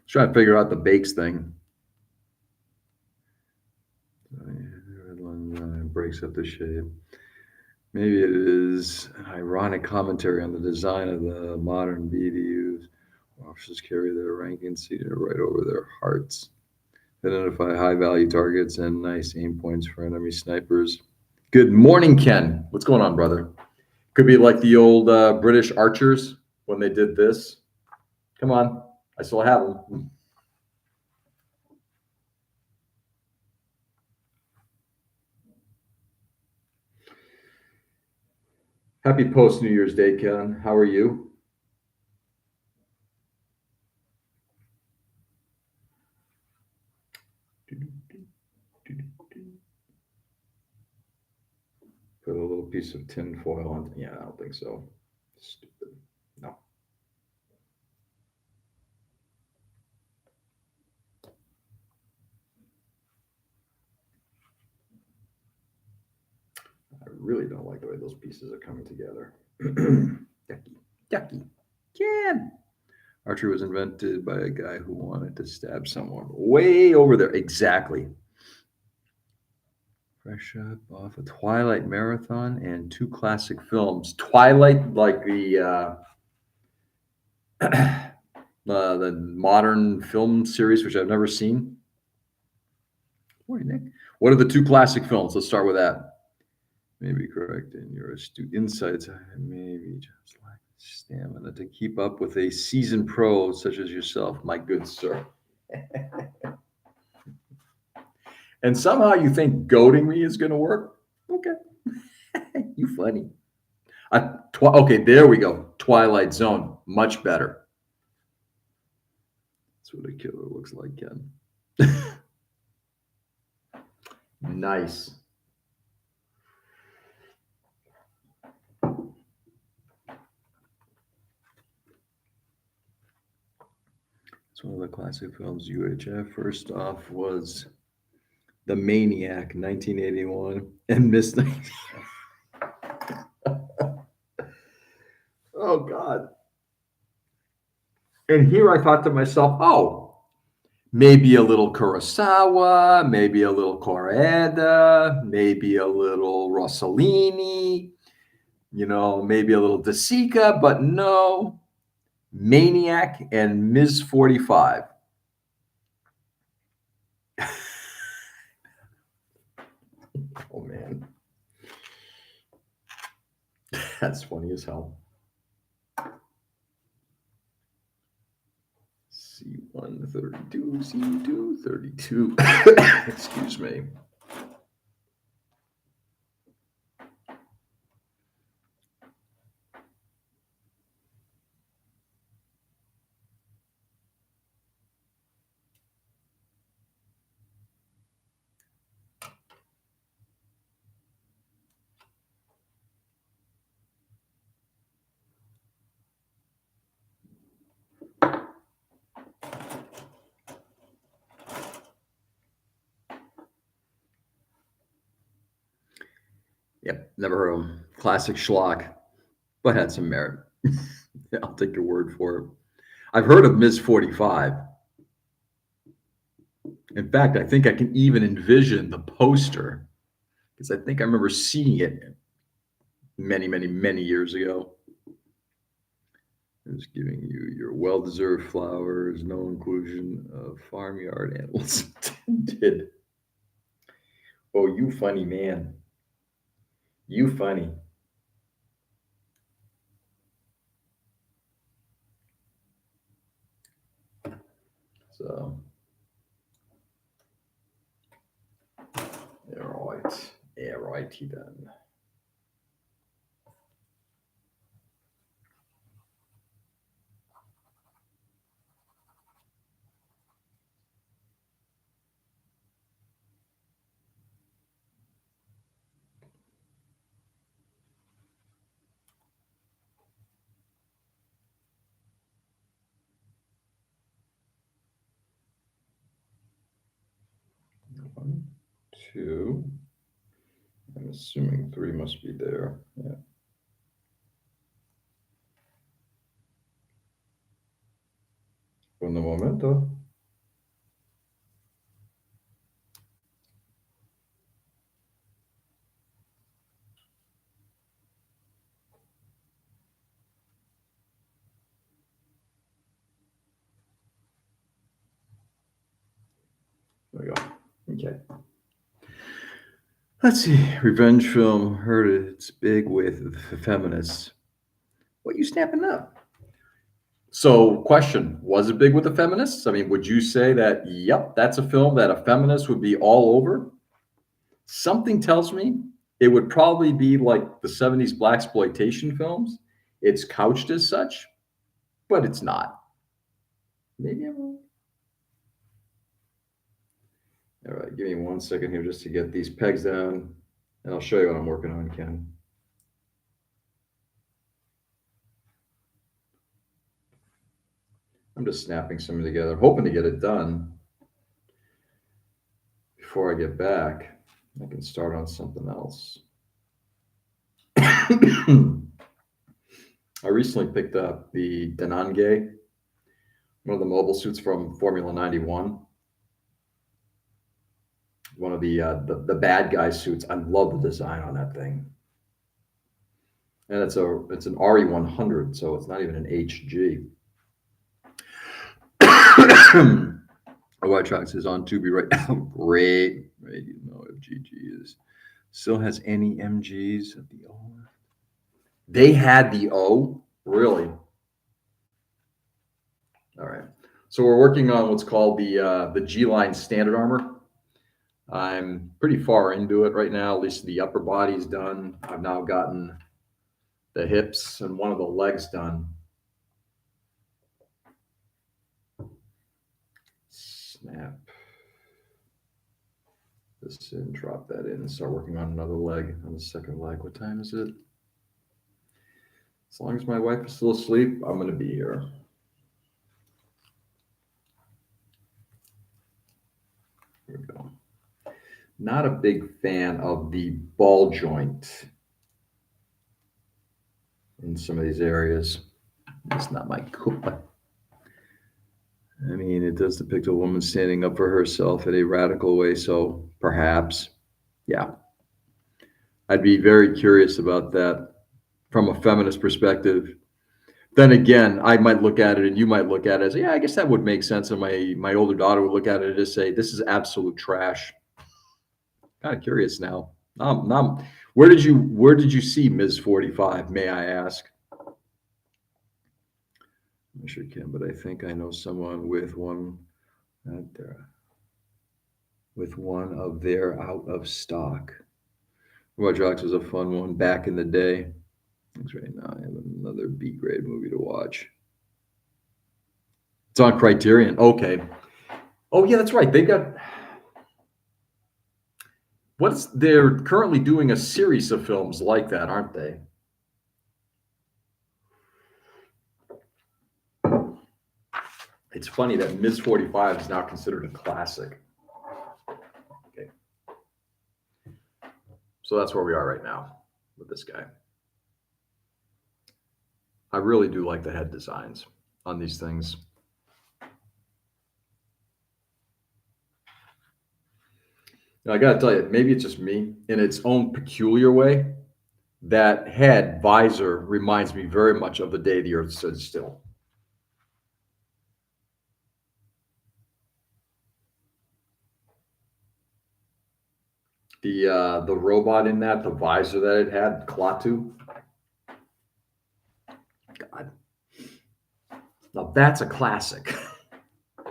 Trying to figure out the bakes thing. Red lens breaks up the shape. Maybe it is an ironic commentary on the design of the modern BDUs. Officers carry their ranking seated right over their hearts. Identify high-value targets and nice aim points for enemy snipers. Good morning, Ken. What's going on, brother? Could be like the old British archers when they did this. Come on. I still have them. Happy post-New Year's Day, Ken. How are you? Put a little piece of tin foil on. Yeah, I don't think so. Stupid. No. I really don't like the way those pieces are coming together. Yucky. Yucky. Ken. Archery was invented by a guy who wanted to stab someone way over there. Exactly. Fresh up off a Twilight marathon and two classic films. Twilight, like the modern film series, which I've never seen. Morning, Nick. What are the two classic films? Let's start with that. Maybe correct in your astute insights. Maybe just like stamina to keep up with a seasoned pro such as yourself, my good sir. And somehow you think goading me is going to work? Okay. You funny. Okay, there we go. Twilight Zone. Much better. That's what a killer looks like, Ken. Nice. It's one of the classic films, UHF. First off was The Maniac, 1981, and Miss 19. Oh, God. And here I thought to myself, oh, maybe a little Kurosawa, maybe a little Koreeda, maybe a little Rossellini, maybe a little De Sica, but no, Maniac and Ms. 45. Oh, man. That's funny as hell. C132, C232. Excuse me. Yep, never heard of him. Classic schlock, but had some merit. I'll take your word for it. I've heard of Ms. 45. In fact, I think I can even envision the poster because I think I remember seeing it many, many, many years ago. It's giving you your well-deserved flowers, no inclusion of farmyard animals intended. Oh, you funny man. You funny. So, all right. Yeah, righty then. One, two. I'm assuming three must be there. Yeah. Un momento. There we go. Okay. Let's see. Revenge film. Heard it's big with the feminists. What you snapping up? So, question: was it big with the feminists? I mean, would you say that? Yep, that's a film that a feminist would be all over. Something tells me it would probably be like the '70s blaxploitation films. It's couched as such, but it's not. Maybe I'm wrong. All right, give me 1 second here just to get these pegs down, and I'll show you what I'm working on, Ken. I'm just snapping some together, hoping to get it done before I get back. I can start on something else. I recently picked up the Denange, one of the mobile suits from Formula 91. One of the bad guy suits. I love the design on that thing, and it's an RE100, so it's not even an HG. White Tracks is on Tubi right now. Great, right? You know if GG is still has any MGs at the O. They had the O, really. All right. So we're working on what's called the G line standard armor. I'm pretty far into it right now. At least the upper body's done. I've now gotten the hips and one of the legs done. Snap this in, drop that in, and start working on another leg, on the second leg. What time is it? As long as my wife is still asleep, I'm going to be here. Here we go. Not a big fan of the ball joint in some of these areas. It's not my cup. I mean, it does depict a woman standing up for herself in a radical way, so perhaps, yeah. I'd be very curious about that from a feminist perspective. Then again, I might look at it and you might look at it as, yeah, I guess that would make sense. And my older daughter would look at it and just say, this is absolute trash. Kind of curious now. Where did you see Ms. 45, may I ask? I sure can, but I think I know someone with one of their out of stock. Rodrocks was a fun one back in the day. Thanks right now. I have another B grade movie to watch. It's on Criterion. Okay. Oh yeah, that's right. They got they're currently doing a series of films like that, aren't they? It's funny that Ms. 45 is now considered a classic. Okay. So that's where we are right now with this guy. I really do like the head designs on these things. Now, I got to tell you, maybe it's just me in its own peculiar way. That head visor reminds me very much of the day the earth stood still. The robot in that, the visor that it had, Klaatu. God. Now that's a classic. All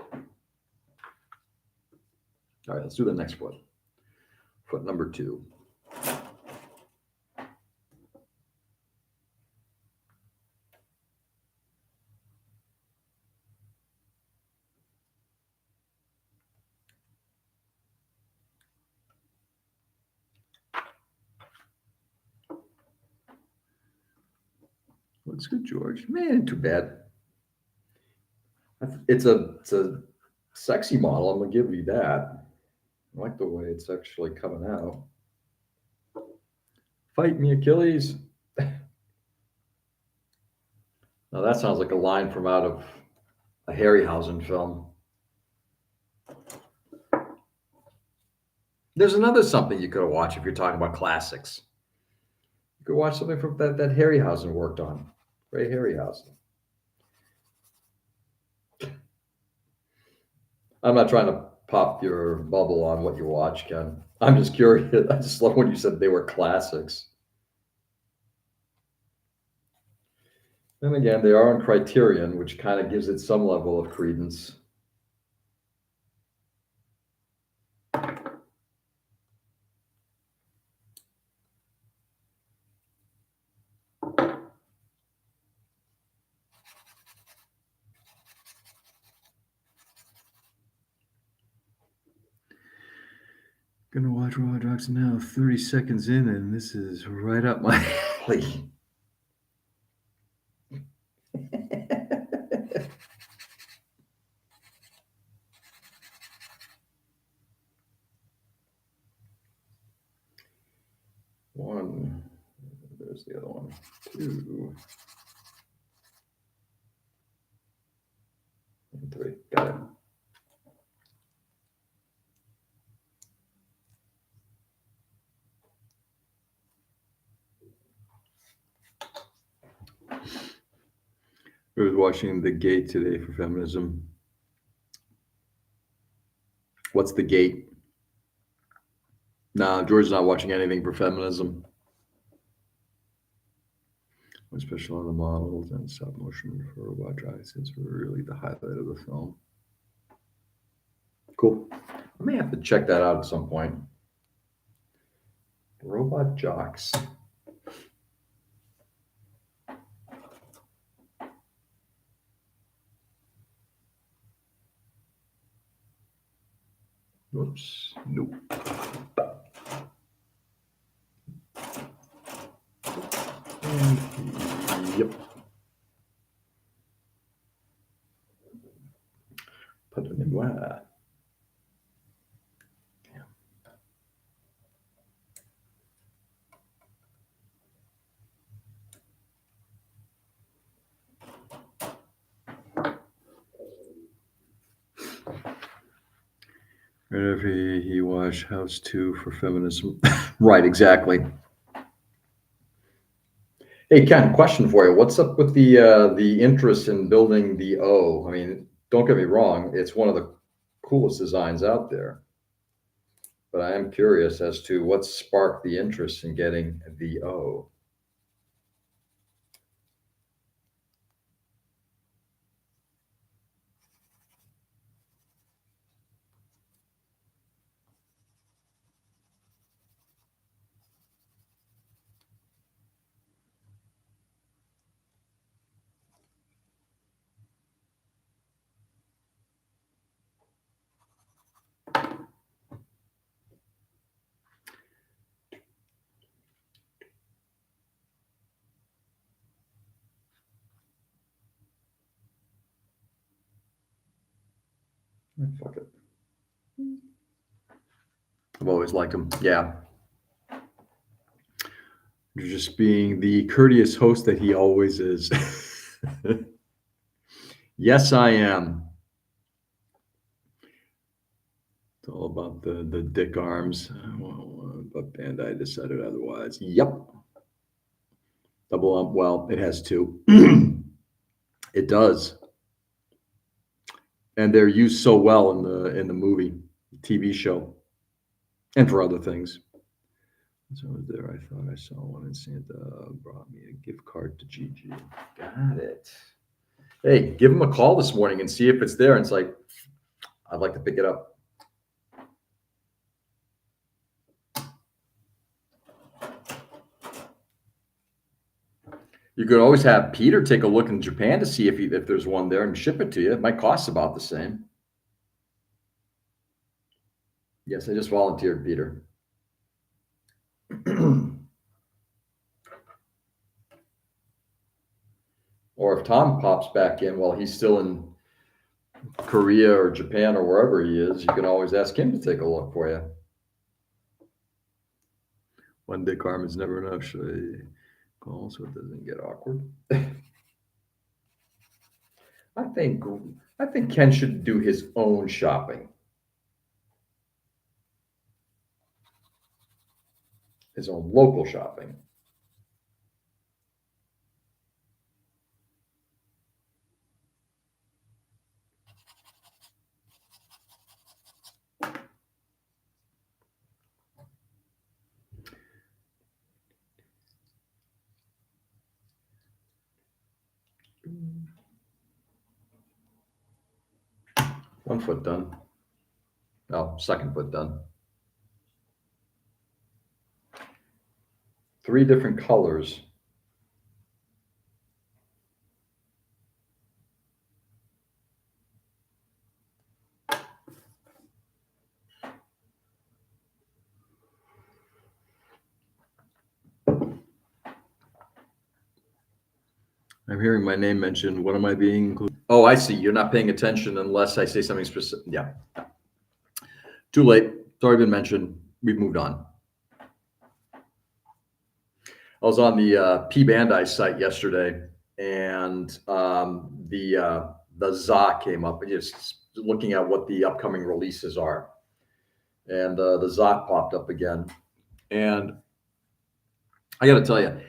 right, let's do the next foot. Foot number 2. Looks good, George. Man, too bad. It's a sexy model. I'm gonna give you that. I like the way it's actually coming out. Fight me, Achilles. Now that sounds like a line from out of a Harryhausen film. There's another something you could watch if you're talking about classics. You could watch something from that Harryhausen worked on. Ray Harryhausen. I'm not trying to pop your bubble on what you watch, Ken. I'm just curious. I just love when you said they were classics. Then again, they are on Criterion, which kind of gives it some level of credence. Gonna watch Raw Dogs now, 30 seconds in, and this is right up my alley. One, there's the other one. 2. watching The Gate today for feminism. What's The Gate? No, George's not watching anything for feminism. Especially on the models and stop motion for robot drives is really the highlight of the film. Cool. I may have to check that out at some point. Robot jocks. Whoops. Nope. And yep. Put it in where? Right after he watched House 2 for feminism. Right, exactly. Hey, Ken, question for you. What's up with the interest in building the O? I mean, don't get me wrong, it's one of the coolest designs out there. But I am curious as to what sparked the interest in getting the O. Fuck it. I've always liked him. Yeah. You're just being the courteous host that he always is. Yes, I am. It's all about the dick arms. But Bandai decided otherwise. Yep. Double up. Well, it has two. It does. And they're used so well in the movie, TV show, and for other things. So I was there. I thought I saw one, and Santa brought me a gift card to Gigi. Got it. Hey, give him a call this morning and see if it's there. And it's like, I'd like to pick it up. You could always have Peter take a look in Japan to see if there's one there and ship it to you. It might cost about the same. Yes, I just volunteered, Peter. Or if Tom pops back in while he's still in Korea or Japan or wherever he is, you can always ask him to take a look for you. One dick arm is never enough. Should I call so it doesn't get awkward? I think Ken should do his own shopping. His own local shopping. One foot done. Oh, second foot done. 3 different colors. I'm hearing my name mentioned. What am I being included? Oh, I see. You're not paying attention unless I say something specific. Yeah. Too late. It's already been mentioned. We've moved on. I was on the P Bandai site yesterday, and the ZA came up, and just looking at what the upcoming releases are, and the ZA popped up again, and I got to tell you,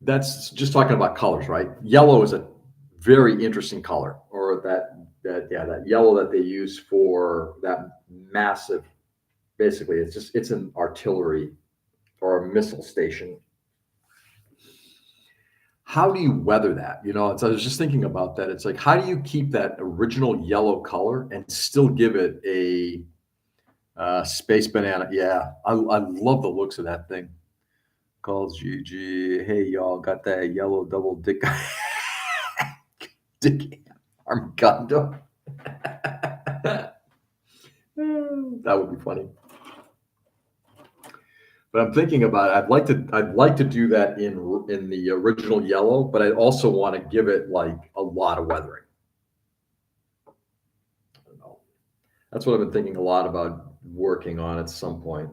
that's just talking about colors, right? Yellow is a very interesting color, or that yellow that they use for that massive. Basically, it's an artillery or a missile station. How do you weather that? I was just thinking about that. It's like, how do you keep that original yellow color and still give it a space banana? Yeah, I love the looks of that thing. Calls GG. Hey, y'all, got that yellow double dick, dick Armageddon. That would be funny. But I'm thinking about it. I'd like to do that in the original yellow, but I also want to give it like a lot of weathering. I don't know. That's what I've been thinking a lot about working on at some point.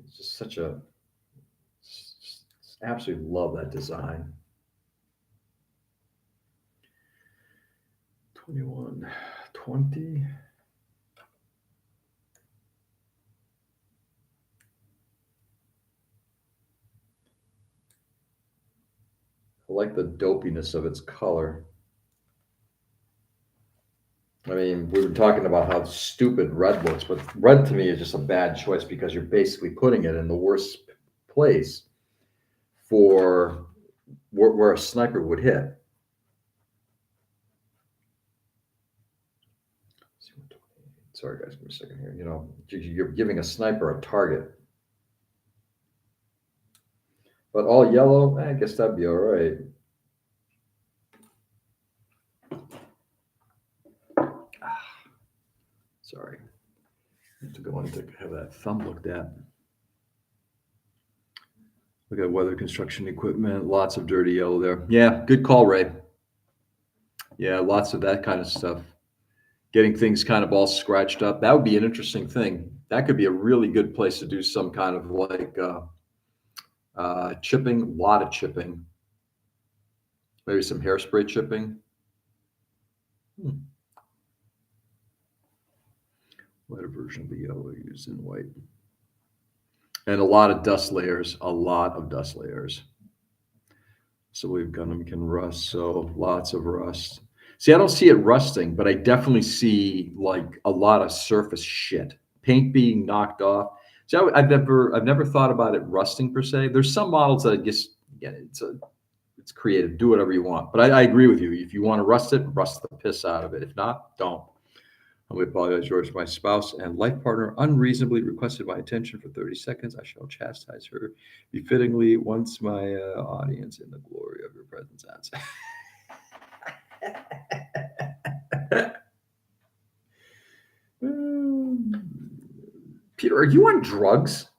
It's just just absolutely love that design. 21, 20. I like the dopiness of its color. I mean, we were talking about how stupid red looks, but red to me is just a bad choice because you're basically putting it in the worst place for where a sniper would hit. Sorry, guys, give me a second here. You're giving a sniper a target, but all yellow, I guess that'd be all right. Sorry, I have to go in to have that thumb looked at. Look at weather construction equipment, lots of dirty yellow there. Yeah, good call, Ray. Yeah, lots of that kind of stuff. Getting things kind of all scratched up. That would be an interesting thing. That could be a really good place to do some kind of like chipping, a lot of chipping, maybe some hairspray chipping. Hmm. Lighter version of the yellow used in white. And a lot of dust layers, a lot of dust layers. So we've got them can rust, so lots of rust. See, I don't see it rusting, but I definitely see like a lot of surface shit, paint being knocked off. So I've never thought about it rusting per se. There's some models that I guess, again, it's creative. Do whatever you want. But I agree with you. If you want to rust it, rust the piss out of it. If not, don't. I apologize, George. My spouse and life partner unreasonably requested my attention for 30 seconds. I shall chastise her befittingly once my audience in the glory of your presence ends. Peter, are you on drugs?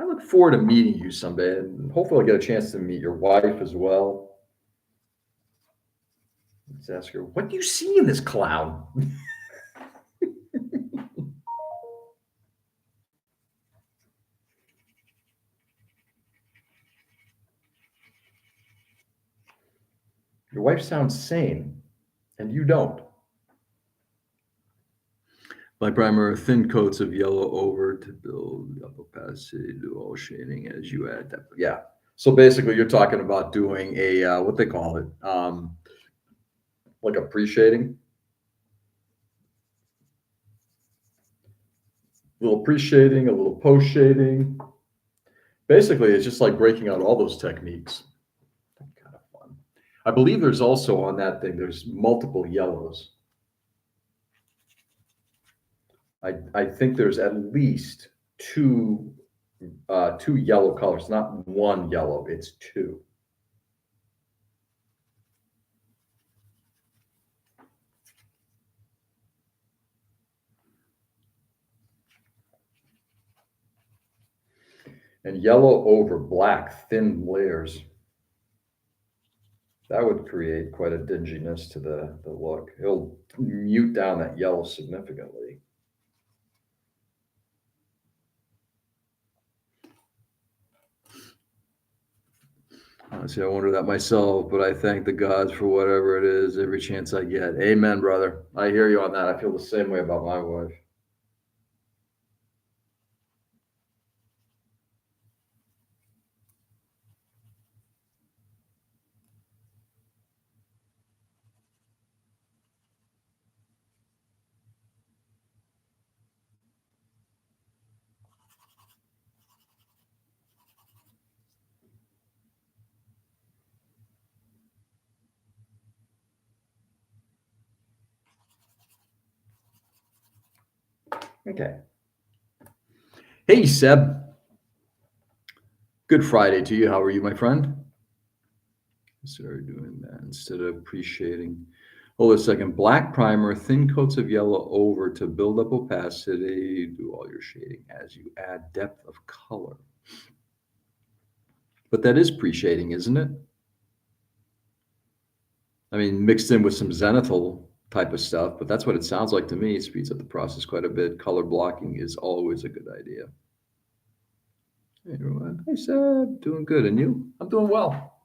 I look forward to meeting you someday, and hopefully I'll get a chance to meet your wife as well. Let's ask her, what do you see in this clown? Your wife sounds sane, and you don't. My primer, thin coats of yellow over to build up opacity, do all shading as you add depth. Yeah. So basically, you're talking about doing a what they call it, like a pre-shading, a little pre-shading, a little post-shading. Basically, it's just like breaking out all those techniques. Kind of fun. I believe there's also on that thing. There's multiple yellows. I think there's at least two yellow colors, not one yellow. It's two. And yellow over black, thin layers. That would create quite a dinginess to the look. It'll mute down that yellow significantly. Honestly, I wonder that myself, but I thank the gods for whatever it is every chance I get. Amen, brother. I hear you on that. I feel the same way about my wife. Okay. Hey, Seb. Good Friday to you. How are you, my friend? Started doing that instead of appreciating. Hold a second. Black primer, thin coats of yellow over to build up opacity. Do all your shading as you add depth of color. But that is pre-shading, isn't it? I mean, mixed in with some zenithal type of stuff, but that's what it sounds like to me. It speeds up the process quite a bit. Color blocking is always a good idea. Hey, everyone. Hey, Seb. Doing good. And you? I'm doing well.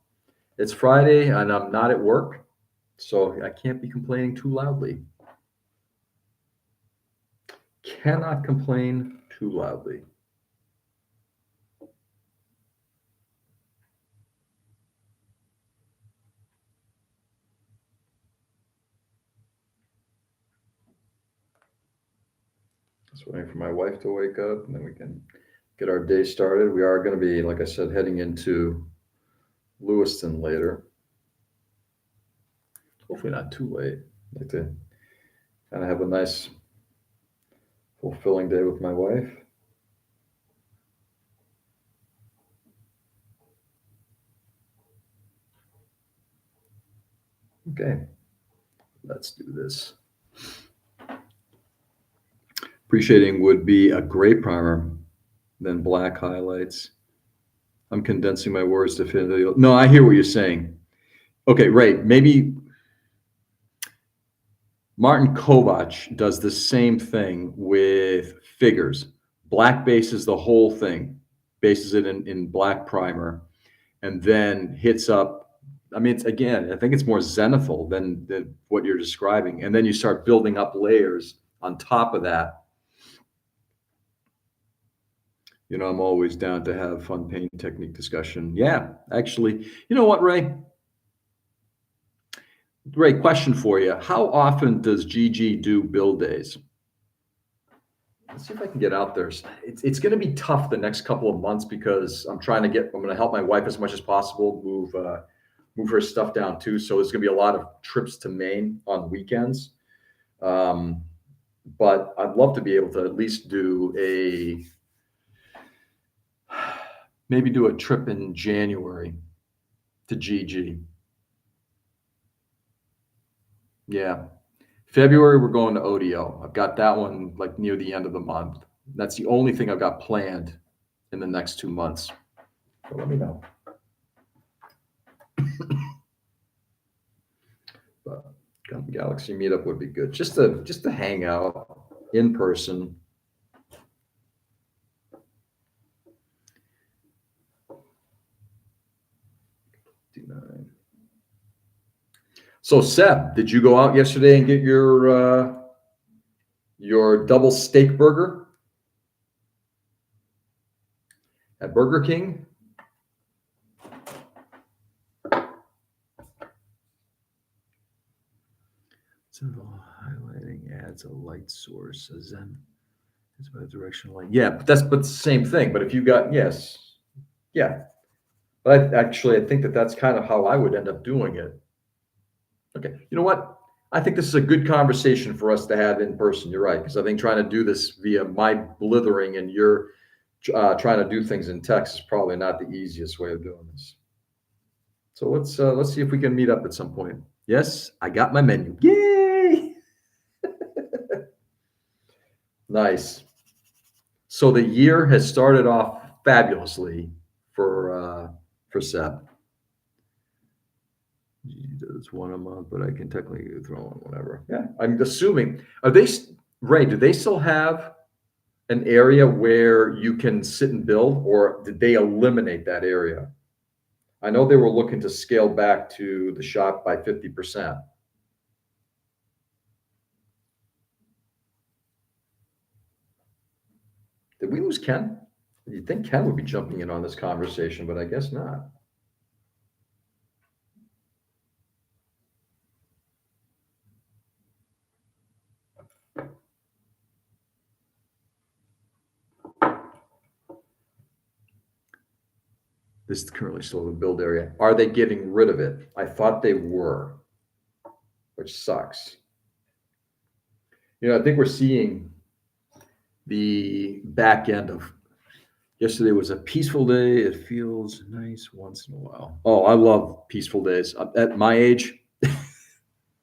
It's Friday and I'm not at work, so I can't be complaining too loudly. Cannot complain too loudly. Just waiting for my wife to wake up and then we can get our day started. We are going to be, like I said, heading into Lewiston later. Hopefully not too late. I'd like to kind of have a nice, fulfilling day with my wife. Okay, let's do this. Appreciating would be a gray primer, then black highlights. I'm condensing my words to fit. No, I hear what you're saying. Okay, right. Maybe Martin Kovac does the same thing with figures. Black bases the whole thing, bases it in black primer, and then hits up. I mean, it's again, I think it's more zenithal than what you're describing. And then you start building up layers on top of that. You know, I'm always down to have fun paint technique discussion. Yeah, actually, you know what, Ray? Ray, question for you. How often does Gigi do build days? Let's see if I can get out there. It's going to be tough the next couple of months because I'm going to help my wife as much as possible move her stuff down too. So there's going to be a lot of trips to Maine on weekends. Um, but I'd love to be able to at least maybe do a trip in January to Gigi. Yeah. February, we're going to Odio. I've got that one like near the end of the month. That's the only thing I've got planned in the next 2 months. So let me know. But Galaxy meetup would be good. Just to hang out in person. So Seb, did you go out yesterday and get your double steak burger at Burger King? So highlighting adds a light source, a zen. It's about directional light. Yeah, but it's the same thing. But if you got yes, yeah. But I think that's kind of how I would end up doing it. Okay, you know what? I think this is a good conversation for us to have in person. You're right, because I think trying to do this via my blithering and you're trying to do things in text is probably not the easiest way of doing this. So let's see if we can meet up at some point. Yes, I got my menu. Yay! Nice. So the year has started off fabulously for Seb. He does one a month, but I can technically throw in whatever. Yeah, I'm assuming. Ray? Do they still have an area where you can sit and build, or did they eliminate that area? I know they were looking to scale back to the shop by 50%. Did we lose Ken? You'd think Ken would be jumping in on this conversation, but I guess not. This is currently still the build area. Are they getting rid of it? I thought they were, which sucks. I think we're seeing the back end of yesterday was a peaceful day. It feels nice once in a while. Oh, I love peaceful days. At my age,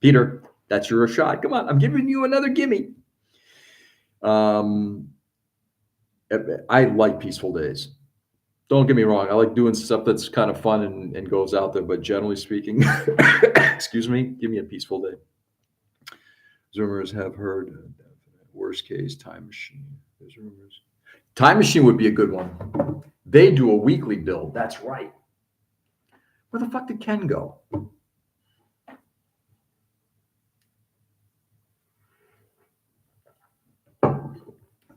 Peter, that's your shot. Come on, I'm giving you another gimme. I like peaceful days. Don't get me wrong. I like doing stuff that's kind of fun and goes out there. But generally speaking, excuse me, give me a peaceful day. Zoomers have heard worst case time machine. There's rumors. Time machine would be a good one. They do a weekly build. That's right. Where the fuck did Ken go?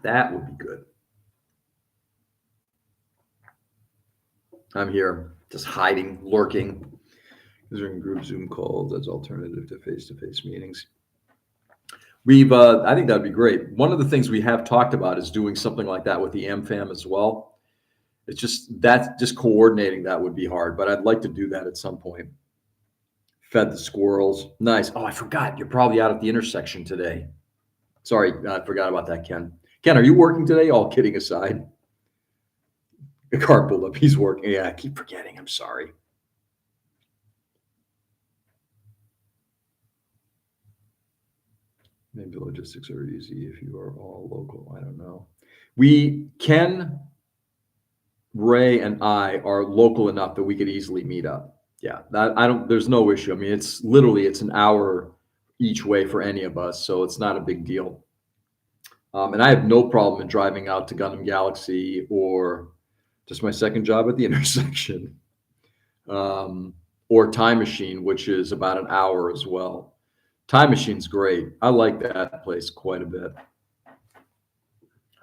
That would be good. I'm here, just hiding, lurking. During group Zoom calls as alternative to face-to-face meetings. I think that'd be great. One of the things we have talked about is doing something like that with the AmFam as well. It's just coordinating that would be hard, but I'd like to do that at some point. Fed the squirrels. Nice. Oh, I forgot. You're probably out at the intersection today. Sorry, I forgot about that, Ken. Ken, are you working today? All kidding aside. The car pulled up. He's working. Yeah, I keep forgetting. I'm sorry. Maybe logistics are easy if you are all local. I don't know. Ken, Ray, and I are local enough that we could easily meet up. Yeah, there's no issue. I mean, it's an hour each way for any of us, so it's not a big deal. And I have no problem in driving out to Gundam Galaxy or just my second job at the intersection, or Time Machine, which is about an hour as well. Time Machine's great. I like that place quite a bit.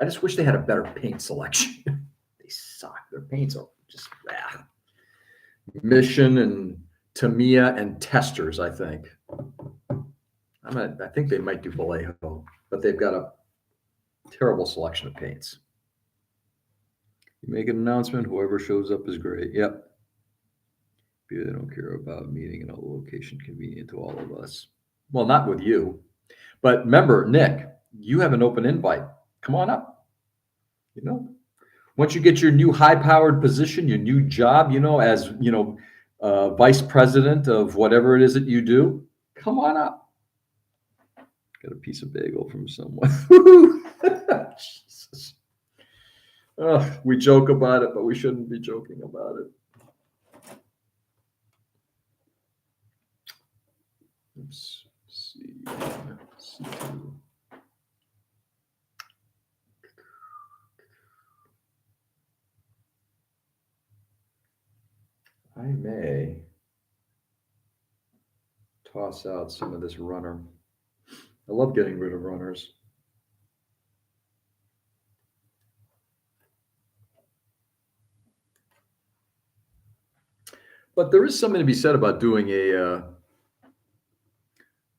I just wish they had a better paint selection. They suck. Their paints are just Mission and Tamiya and Testers, I think. I think they might do Vallejo, but they've got a terrible selection of paints. You make an announcement, whoever shows up is great. Yep. Maybe they don't care about meeting in a location convenient to all of us. Well, not with you. But remember, Nick, you have an open invite. Come on up. Once you get your new high-powered position, your new job, as vice president of whatever it is that you do, come on up. Got a piece of bagel from someone. Jesus. We joke about it, but we shouldn't be joking about it. Let's see. I may toss out some of this runner. I love getting rid of runners. But there is something to be said about doing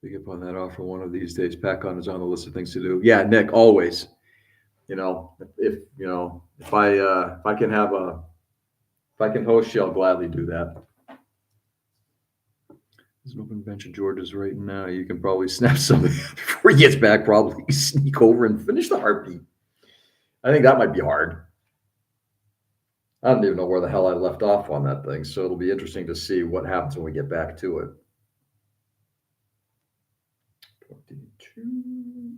pick up on that offer one of these days. PACON is on the list of things to do. Yeah, Nick, always. If I can host you, I'll gladly do that. There's an open bench of George's right now. You can probably snap something before he gets back. Probably sneak over and finish the heartbeat. I think that might be hard. I don't even know where the hell I left off on that thing, so it'll be interesting to see what happens when we get back to it. 22.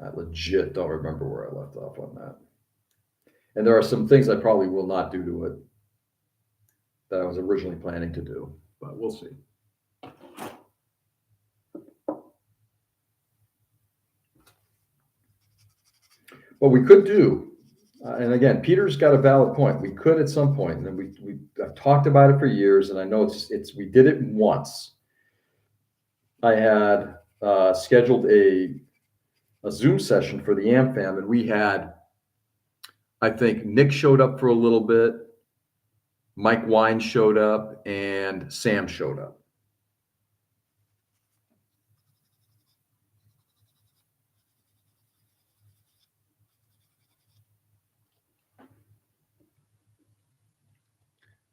I legit don't remember where I left off on that. And there are some things I probably will not do to it that I was originally planning to do, but we'll see. What we could do, And again, Peter's got a valid point. We could at some point, and then we I've talked about it for years, and I know it's we did it once. I had scheduled a Zoom session for the AmFam, and we had, I think Nick showed up for a little bit, Mike Wine showed up, and Sam showed up.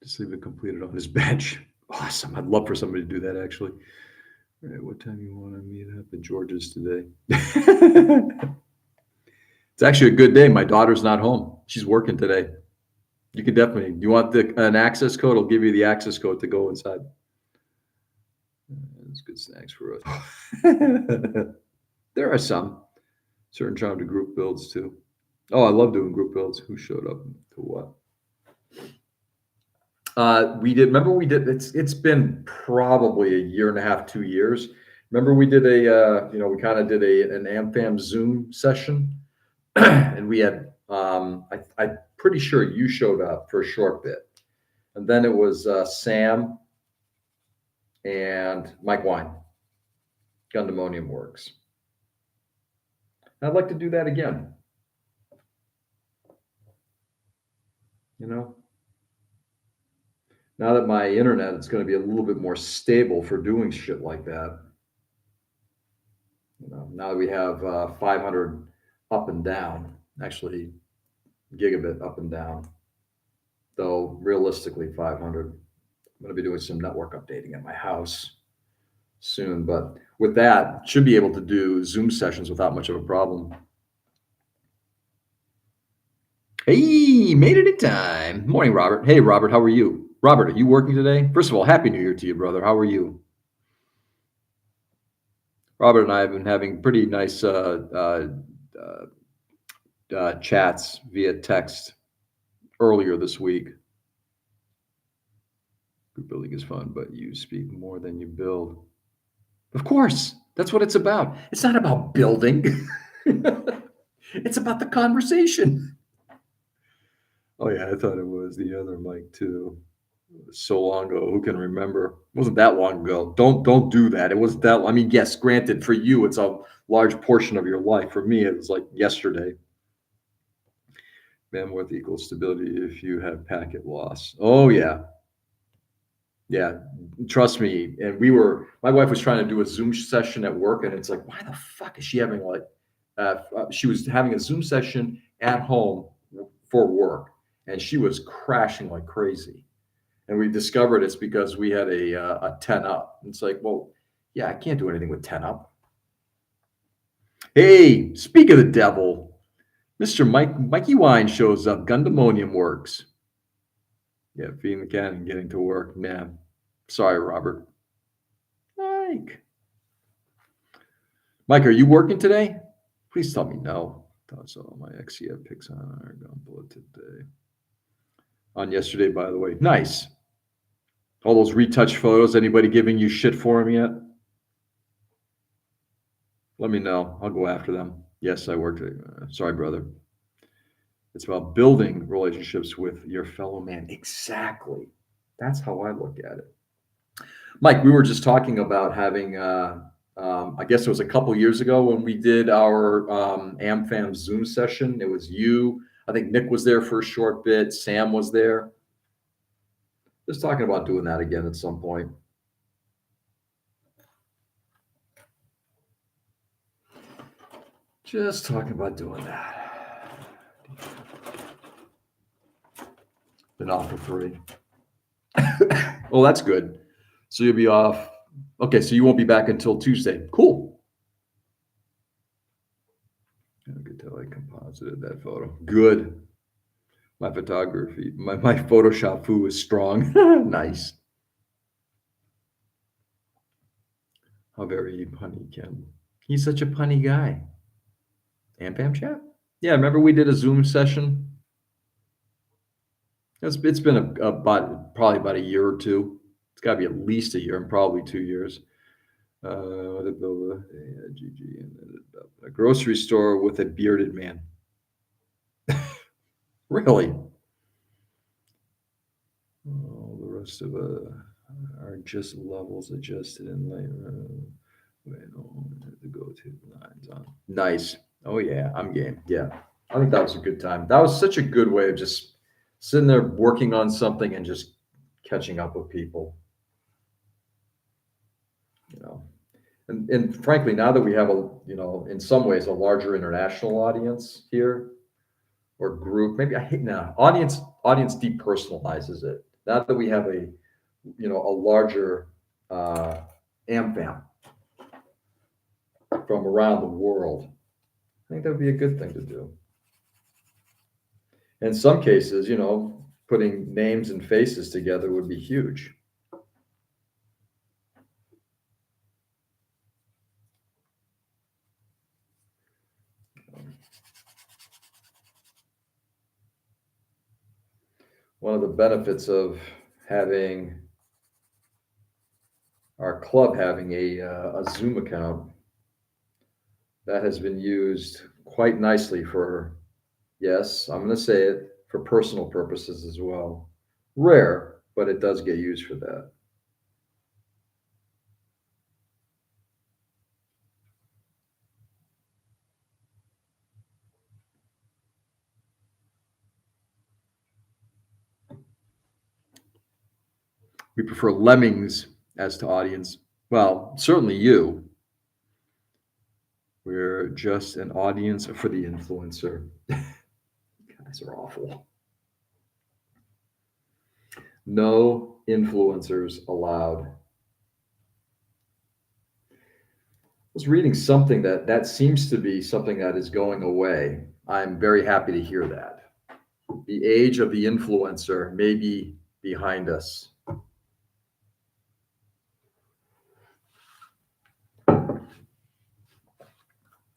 Just leave it completed on his bench. Awesome. I'd love for somebody to do that actually. All right, what time you want to meet up at George's today? It's actually a good day. My daughter's not home. She's working today. You can definitely. Do you want an access code? I'll give you the access code to go inside. That's good snacks for us. There are some certain charm to group builds too. Oh, I love doing group builds. Who showed up to what? We did. Remember, we did. It's been probably a year and a half, 2 years. Remember, we did we kind of did an AmFam Zoom session, and we had. I'm pretty sure you showed up for a short bit, and then it was Sam and Mike Wine. Gundemonium Works. I'd like to do that again. You know, now that my internet is going to be a little bit more stable for doing shit like that. You know, now that we have 500 up and down, actually gigabit up and down, though realistically 500. I'm going to be doing some network updating at my house soon, but with that, should be able to do Zoom sessions without much of a problem. Hey, made it in time. Morning, Robert. Hey, Robert, how are you? Robert, are you working today? First of all, Happy New Year to you, brother. How are you? Robert and I have been having pretty nice chats via text earlier this week. Group building is fun, but you speak more than you build. Of course, that's what it's about. It's not about building. It's about the conversation. Oh yeah, I thought it was the other Mike too. So long ago, who can remember? It wasn't that long ago. Don't do that. It wasn't that. I mean, yes, granted, for you, it's a large portion of your life. For me, it was like yesterday. Bandwidth equals stability if you have packet loss. Oh yeah, yeah. Trust me. And my wife was trying to do a Zoom session at work, and it's like, why the fuck is she having like? She was having a Zoom session at home for work, and she was crashing like crazy. And we discovered it's because we had a 10 up. It's like, well, yeah, I can't do anything with 10 up. Hey, speak of the devil, Mr. Mikey Wine shows up. Gundemonium Works. Yeah, feeding the cat and getting to work. Man, sorry, Robert. Mike, are you working today? Please tell me no. Thought so. My XCF picks on our gun bullet today. On yesterday, by the way. Nice. All those retouch photos, anybody giving you shit for them yet? Let me know. I'll go after them. Yes, I worked. Sorry, brother. It's about building relationships with your fellow man. Exactly. That's how I look at it. Mike, we were just talking about having, I guess it was a couple years ago when we did our AmFam Zoom session. It was you. I think Nick was there for a short bit. Sam was there. Just talking about doing that again at some point. Just talking about doing that. Been off for 3. Well, that's good. So you'll be off. Okay, so you won't be back until Tuesday. Cool. I could tell I composited that photo. Good. My photography, my Photoshop foo is strong. Nice. How very punny, Ken. He's such a punny guy. AmFam chat? Yeah, remember we did a Zoom session? It's been probably about a year or two. It's got to be at least a year and probably 2 years. A grocery store with a bearded man. Really? All the rest of are just levels adjusted in later. Wait, no, the go-to lines on. Nice. Oh yeah, I'm game. Yeah, I think that was a good time. That was such a good way of just sitting there working on something and just catching up with people. You know, and frankly, now that we have in some ways a larger international audience here or group, maybe I hate now audience depersonalizes it. Now that we have a larger uh, AmFam from around the world, I think that would be a good thing to do. In some cases, putting names and faces together would be huge. One of the benefits of having our club having a Zoom account that has been used quite nicely for, yes, I'm going to say it, for personal purposes as well. Rare, but it does get used for that. We prefer lemmings as to audience. Well, certainly you. We're just an audience for the influencer. Guys are awful. No influencers allowed. I was reading something that seems to be something that is going away. I'm very happy to hear that. The age of the influencer may be behind us.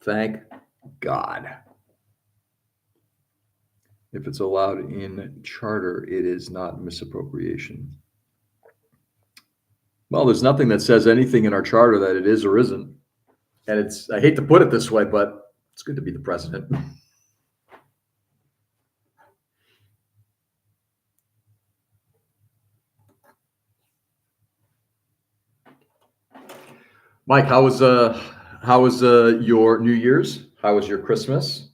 Thank God. If it's allowed in charter, it is not misappropriation. Well, there's nothing that says anything in our charter that it is or isn't. And I hate to put it this way, but it's good to be the president. Mike, how was your New Year's? How was your Christmas?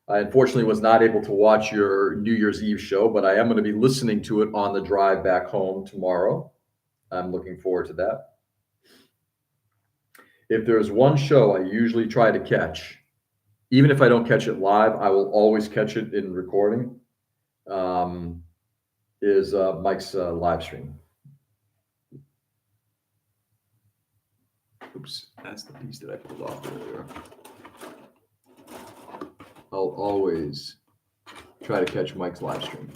I unfortunately was not able to watch your New Year's Eve show, but I am going to be listening to it on the drive back home tomorrow. I'm looking forward to that. If there's one show I usually try to catch, even if I don't catch it live, I will always catch it in recording. Um, is Mike's live stream. Oops, that's the piece that I pulled off earlier. I'll always try to catch Mike's live stream.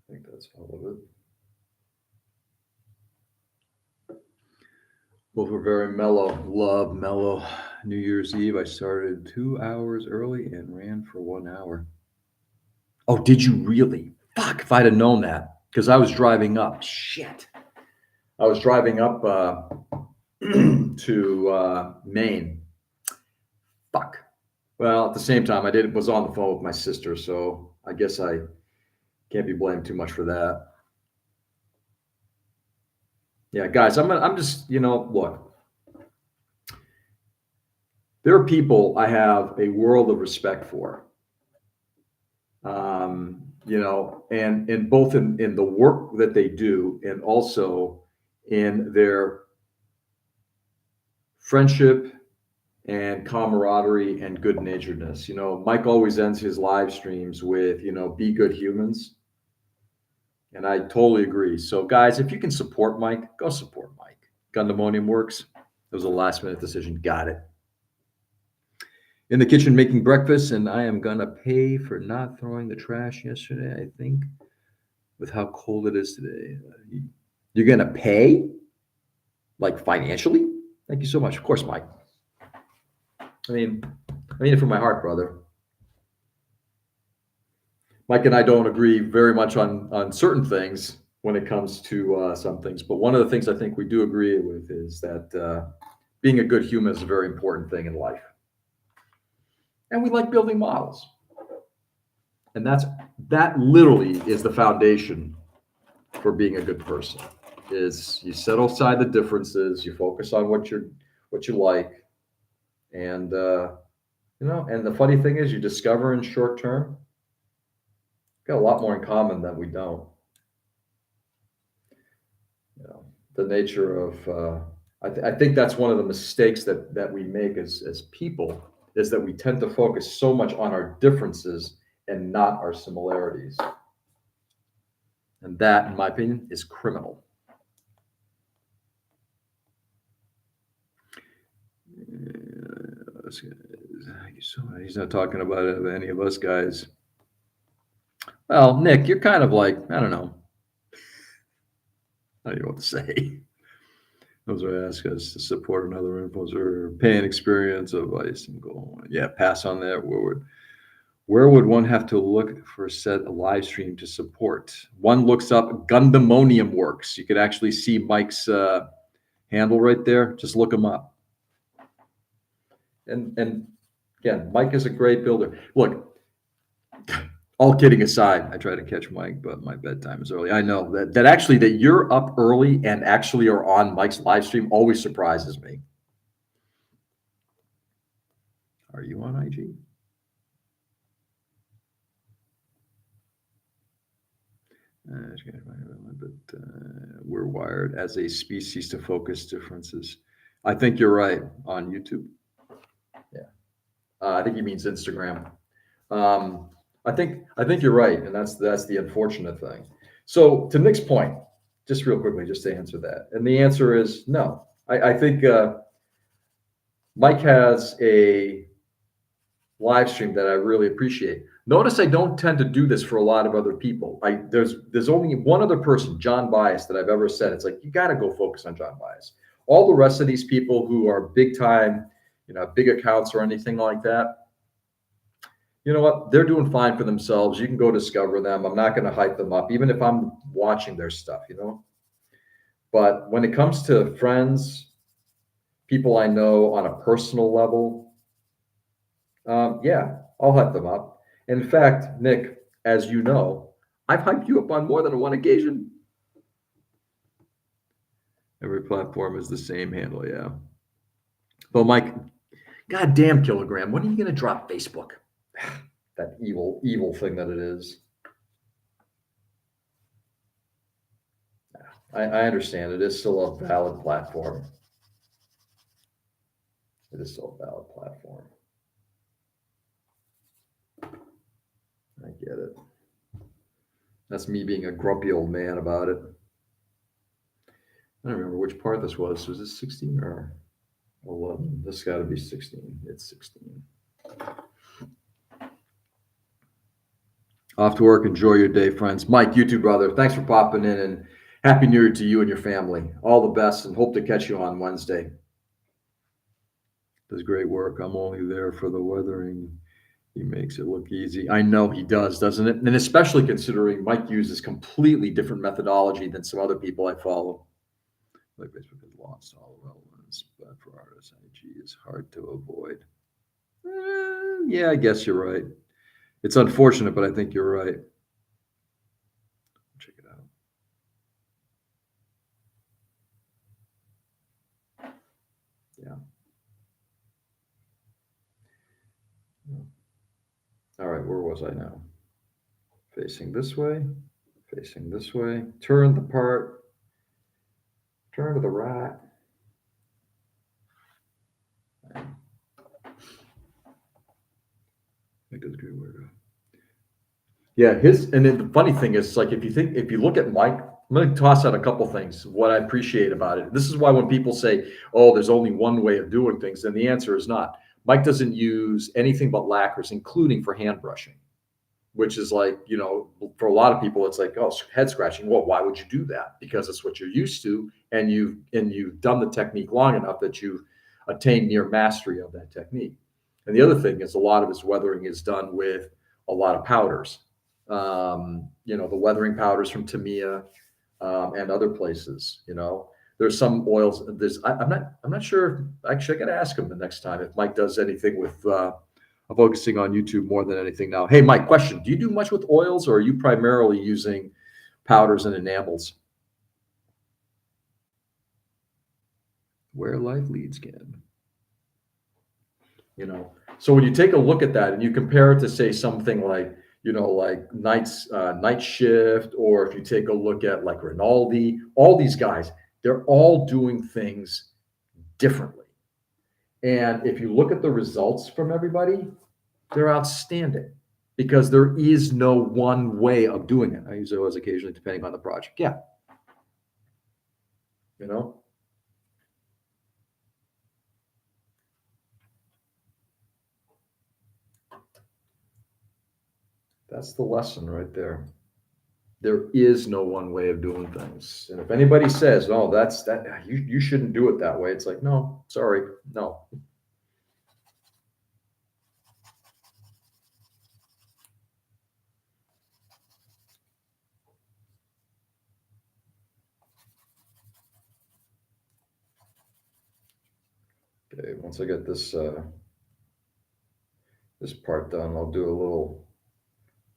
I think that's all of it. Both were very mellow. Love mellow. New Year's Eve, I started 2 hours early and ran for 1 hour. Oh, did you really? Fuck, if I'd have known that. Because I was driving up. Shit. I was driving up to Maine. Fuck. Well, at the same time, was on the phone with my sister, so I guess I can't be blamed too much for that. Yeah, guys, I'm just, look, there are people I have a world of respect for. And both in the work that they do and also in their friendship and camaraderie and good naturedness. Mike always ends his live streams with, be good humans. And I totally agree. So, guys, if you can support Mike, go support Mike. Gundemonium Works. It was a last minute decision. Got it. In the kitchen making breakfast, and I am gonna pay for not throwing the trash yesterday, I think, with how cold it is today. You're gonna pay? Like, financially? Thank you so much. Of course, Mike. I mean it from my heart, brother. Mike and I don't agree very much on certain things when it comes to some things, but one of the things I think we do agree with is that being a good human is a very important thing in life, and we like building models, and that literally is the foundation for being a good person. Is you set aside the differences, you focus on what you like, and and the funny thing is, you discover in short term got a lot more in common than we don't. You know, the nature of I think that's one of the mistakes that we make as people is that we tend to focus so much on our differences and not our similarities, and that, in my opinion, is criminal. He's not talking about any of us guys. Well, Nick, you're kind of like, I don't know. I don't know what to say. Those are ask us to support another influencer, pay an experience advice and go. Yeah, pass on that. Where would one have to look for a set a live stream to support? One looks up Gundamonium Works. You could actually see Mike's handle right there. Just look him up. And again, Mike is a great builder. Look, all kidding aside, I try to catch Mike, but my bedtime is early. I know that actually that you're up early and actually are on Mike's live stream always surprises me. Are you on IG? But we're wired as a species to focus differences. I think you're right on YouTube. Yeah, I think he means Instagram. I think you're right, and that's the unfortunate thing. So to Nick's point, just real quickly, just to answer that, and the answer is no. I think Mike has a live stream that I really appreciate. Notice I don't tend to do this for a lot of other people. There's only one other person, John Bias, that I've ever said. It's like you got to go focus on John Bias. All the rest of these people who are big time, big accounts or anything like that, you know what? They're doing fine for themselves. You can go discover them. I'm not going to hype them up, even if I'm watching their stuff, But when it comes to friends, people I know on a personal level, yeah, I'll hype them up. In fact, Nick, as you know, I've hyped you up on more than one occasion. Every platform is the same handle, yeah. But Mike, goddamn Kilogram, when are you going to drop Facebook? That evil thing that it is. I understand it is still a valid platform. It is still a valid platform. I get it. That's me being a grumpy old man about it. I don't remember which part this was. Was this 16 or 11? This got to be 16. It's 16. Off to work. Enjoy your day, friends. Mike, you too, brother. Thanks for popping in, and Happy New Year to you and your family. All the best, and hope to catch you on Wednesday. Does great work. I'm only there for the weathering. He makes it look easy. I know he does, doesn't it? And especially considering Mike uses completely different methodology than some other people I follow. Like Facebook has lost all relevance, but for artists, IG is hard to avoid. Yeah, I guess you're right. It's unfortunate, but I think you're right. Check it out. Yeah. All right, where was I now? Facing this way, turn the part, turn to the right. I think that's a good word. Yeah, and then the funny thing is, like, if you look at Mike, I'm going to toss out a couple things. What I appreciate about it. This is why when people say, "Oh, there's only one way of doing things," then the answer is not. Mike doesn't use anything but lacquers, including for hand brushing, which is like, for a lot of people, it's like, oh, head scratching. Well, why would you do that? Because it's what you're used to, and you've done the technique long enough that you've attained near mastery of that technique. And the other thing is, a lot of his weathering is done with a lot of powders. The weathering powders from Tamiya, and other places. There's some oils. I'm not sure. Actually, I got to ask him the next time if Mike does anything with. I'm focusing on YouTube more than anything now. Hey, Mike, question: do you do much with oils, or are you primarily using powders and enamels? Where life leads, Ken. So when you take a look at that and you compare it to, say, something like, like Night Shift, or if you take a look at like Rinaldi, all these guys, they're all doing things differently. And if you look at the results from everybody, they're outstanding, because there is no one way of doing it. I use those occasionally depending on the project. Yeah. You know, that's the lesson right there. There is no one way of doing things. And if anybody says, "Oh, that's that," you shouldn't do it that way. It's like, no, sorry, no. Okay, once I get this this part done, I'll do a little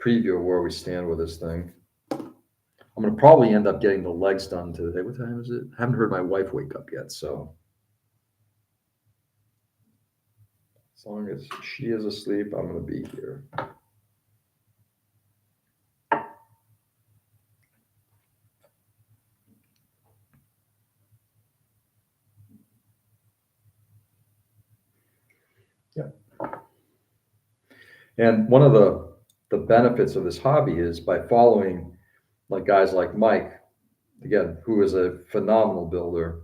preview of where we stand with this thing. I'm gonna probably end up getting the legs done today. What time is it? I haven't heard my wife wake up yet, so as long as she is asleep, I'm gonna be here. Yeah. And one of the benefits of this hobby is by following like guys like Mike, again, who is a phenomenal builder,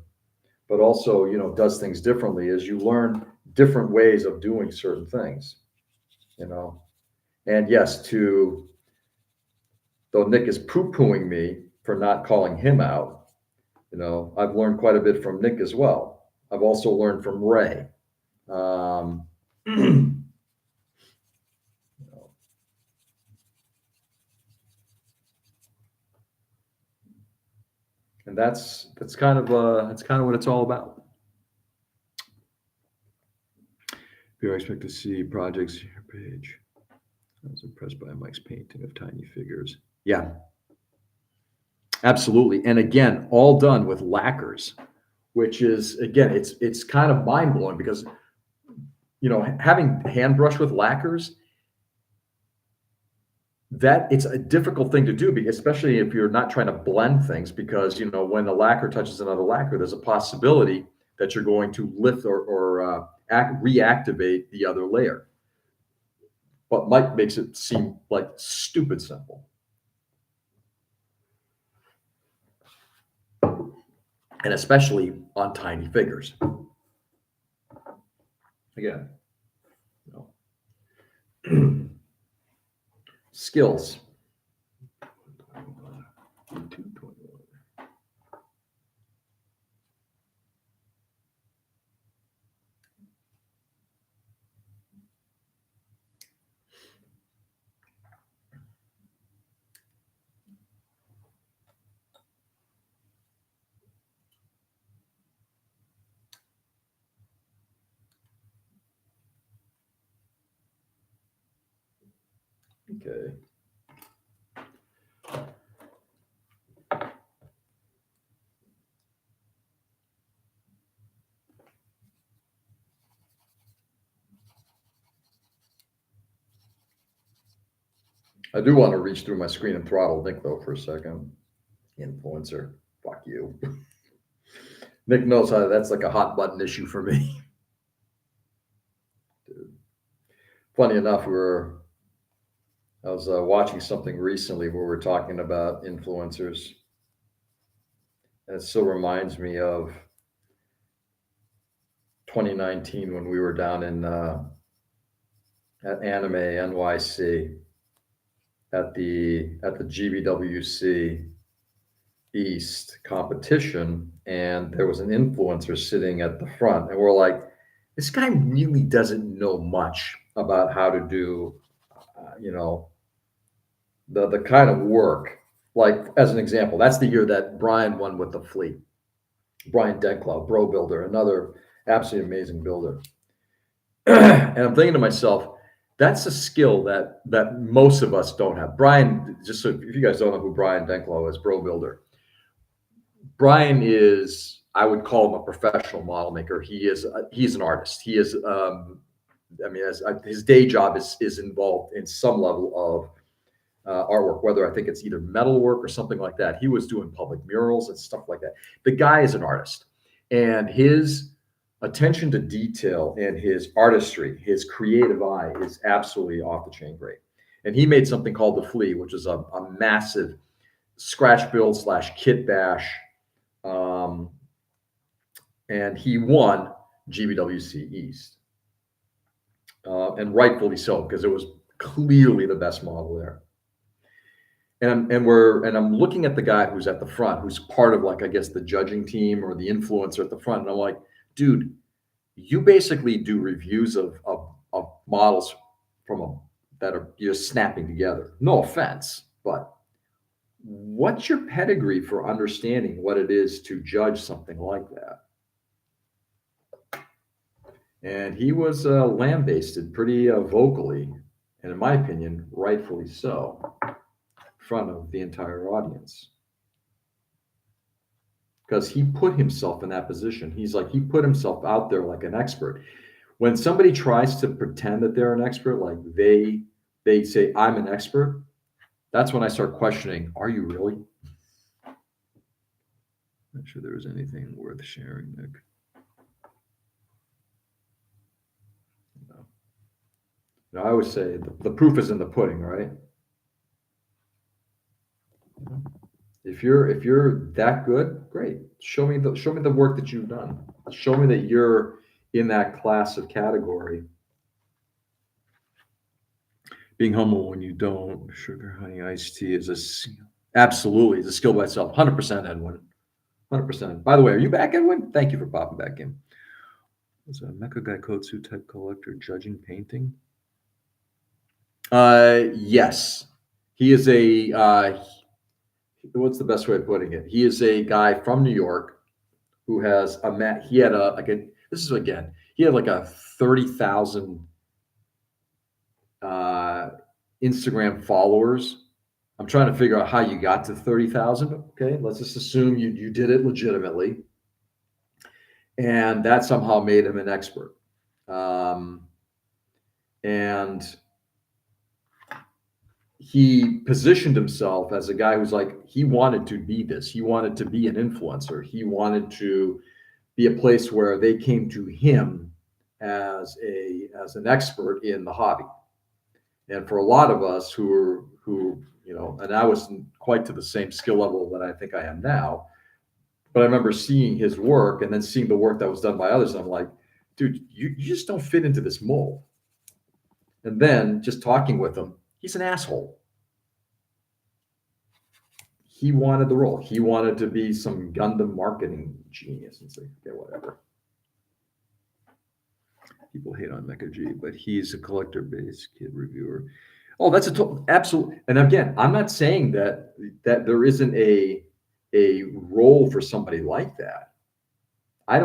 but also, does things differently, is you learn different ways of doing certain things, you know. And yes, though Nick is poo-pooing me for not calling him out, I've learned quite a bit from Nick as well. I've also learned from Ray. Um, and that's kind of what it's all about. Do I expect to see projects on your page? I was impressed by Mike's painting of tiny figures. Yeah, absolutely. And again, all done with lacquers, which is, again, it's kind of mind blowing, because having hand brush with lacquers, that it's a difficult thing to do, especially if you're not trying to blend things, because when the lacquer touches another lacquer, there's a possibility that you're going to lift or reactivate the other layer. But Mike makes it seem like stupid simple. And especially on tiny figures. Again, skills. Okay. I do want to reach through my screen and throttle Nick, though, for a second. Influencer. Fuck you. Nick knows how that's like a hot button issue for me. Dude. Funny enough, I was watching something recently where we're talking about influencers. And it still reminds me of 2019 when we were down in at Anime NYC at the GBWC East competition, and there was an influencer sitting at the front, and we're like, this guy really doesn't know much about how to do, you know, the kind of work. Like as an example, that's the year that Brian won with the fleet. Brian Denklau, Bro Builder, another absolutely amazing builder. And I'm thinking to myself, that's a skill that most of us don't have. Brian, just so if you guys don't know who Brian Denklau is, Bro Builder. Brian is, I would call him a professional model maker. He's an artist. He is, I mean, his day job is involved in some level of artwork, whether I think it's either metal work or something like that. He was doing public murals and stuff like that. The guy is an artist, and his attention to detail and his artistry, his creative eye is absolutely off the chain great. And he made something called the Flea, which is a massive scratch build / kit bash. And he won GBWC East. And rightfully so, because it was clearly the best model there. And I'm looking at the guy who's at the front, who's part of, like, I guess the judging team or the influencer at the front. And I'm like, dude, you basically do reviews of models that are just snapping together. No offense, but what's your pedigree for understanding what it is to judge something like that? And he was lambasted pretty vocally, and in my opinion, rightfully so, in front of the entire audience. Because he put himself in that position. He put himself out there like an expert. When somebody tries to pretend that they're an expert, like they say, I'm an expert, that's when I start questioning, are you really? Not sure there was anything worth sharing, Nick. No. I always say the proof is in the pudding, right? If you're that good, great. Show me the work that you've done. Show me that you're in that class of category. Being humble when you don't. Sugar, honey, iced tea is absolutely is a skill by itself. 100%, Edwin. 100%. By the way, are you back, Edwin? Thank you for popping back in. Was a Mecha Gaikotsu type collector judging painting? Yes. He is what's the best way of putting it? He is a guy from New York who has he had he had like a 30,000 Instagram followers. I'm trying to figure out how you got to 30,000. Okay, let's just assume you did it legitimately, and that somehow made him an expert. And he positioned himself as a guy who's like, he wanted to be this. He wanted to be an influencer. He wanted to be a place where they came to him as an expert in the hobby. And for a lot of us who and I wasn't quite to the same skill level that I think I am now, but I remember seeing his work and then seeing the work that was done by others. And I'm like, dude, you just don't fit into this mold. And then just talking with him, he's an asshole. He wanted the role. He wanted to be some Gundam marketing genius and say, okay, whatever. People hate on Mecha G, but he's a collector-based kid reviewer. Oh, that's absolute. And again, I'm not saying that there isn't a role for somebody like that. I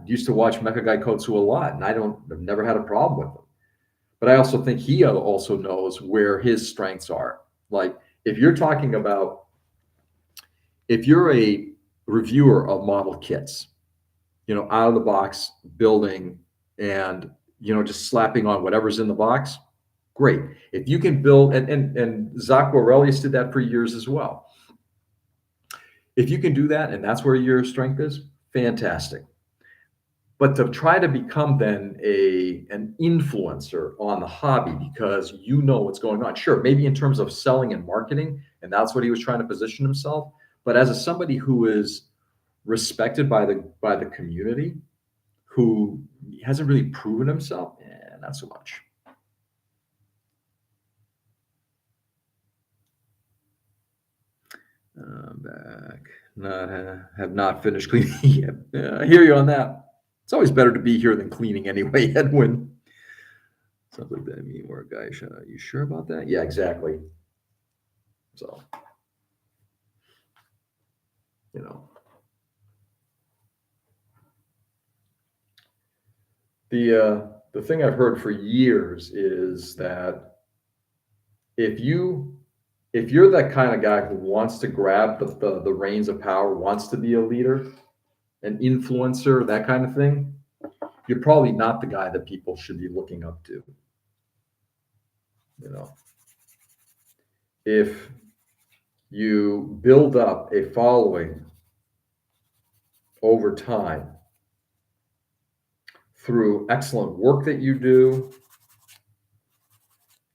used to watch Mecha Gaikotsu a lot, and I've never had a problem with him. But I also think he also knows where his strengths are. Like if you're a reviewer of model kits, out of the box building and, just slapping on whatever's in the box, great. If you can build, and Zach Aurelius did that for years as well. If you can do that, and that's where your strength is, fantastic. But to try to become then an influencer on the hobby because you know what's going on. Sure, maybe in terms of selling and marketing, and that's what he was trying to position himself. But as somebody who is respected by the community, who he hasn't really proven himself. Yeah, not so much. Back. Not have not finished cleaning yet. Yeah, I hear you on that. It's always better to be here than cleaning anyway, Edwin. Sounds like that mean more guy shot. You sure about that? Yeah, exactly. So, you know, the thing I've heard for years is that if you if you're that kind of guy who wants to grab the reins of power, wants to be a leader, an influencer, that kind of thing, you're probably not the guy that people should be looking up to. You know, if you build up a following over time through excellent work that you do,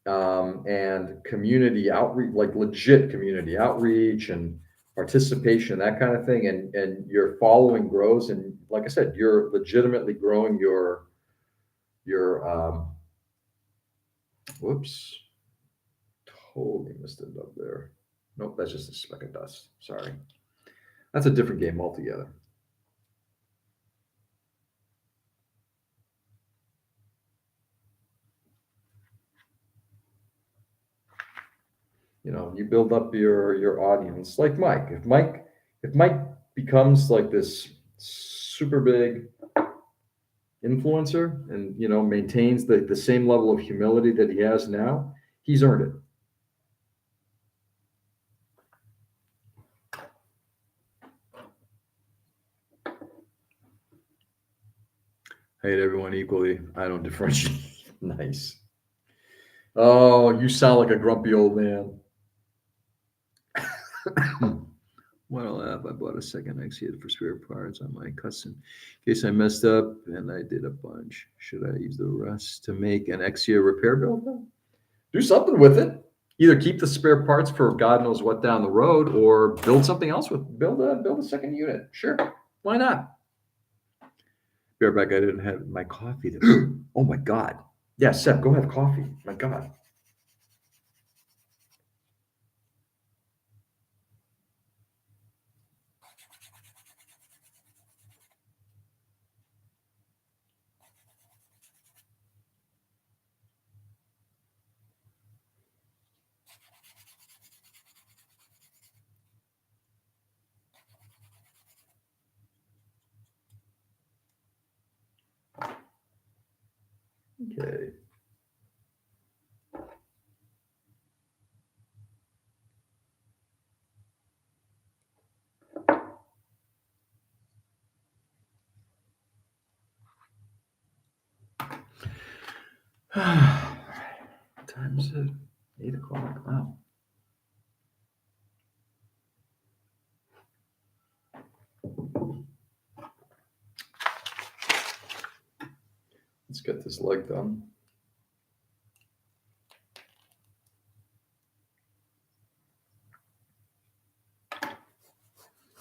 and community outreach, like legit community outreach and participation, that kind of thing, and your following grows, and like I said, you're legitimately growing your whoops, totally missed it up there. Nope, that's just a speck of dust. Sorry, that's a different game altogether. You build up your audience like Mike. If Mike becomes like this super big influencer and maintains the same level of humility that he has now, he's earned it. I hate everyone equally. I don't differentiate. Nice. Oh, you sound like a grumpy old man. What a laugh. I bought a second Exia for spare parts on my custom in case I messed up, and I did a bunch. Should I use the rest to make an Exia repair build? Do something with it. Either keep the spare parts for God knows what down the road, or build something else with build a second unit. Sure, why not? Bareback, I didn't have my coffee. Oh my God. Yeah, Seth, go have coffee. My God. Okay. Time is it? 8 o'clock. Wow. Let's get this leg done.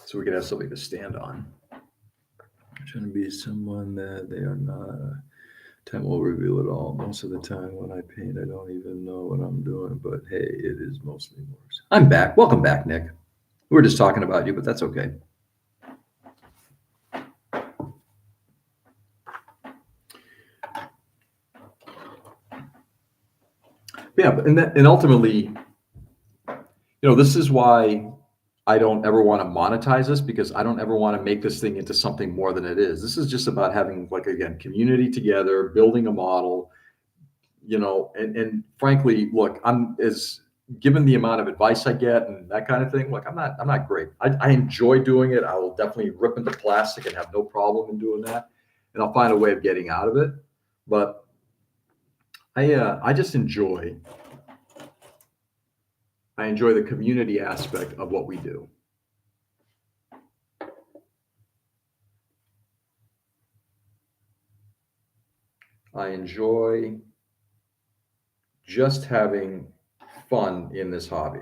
So we can have something to stand on. I'm trying to be someone that they are not. Time will reveal it all. Most of the time when I paint, I don't even know what I'm doing, but hey, it is mostly worse. I'm back. Welcome back, Nick. We were just talking about you, but that's okay. Yeah, and ultimately, this is why I don't ever want to monetize this, because I don't ever want to make this thing into something more than it is. This is just about having, like, again, community together, building a model, and frankly, look, I'm as given the amount of advice I get and that kind of thing, like I'm not great. I enjoy doing it. I will definitely rip into plastic and have no problem in doing that. And I'll find a way of getting out of it. But I just enjoy the community aspect of what we do. I enjoy just having fun in this hobby.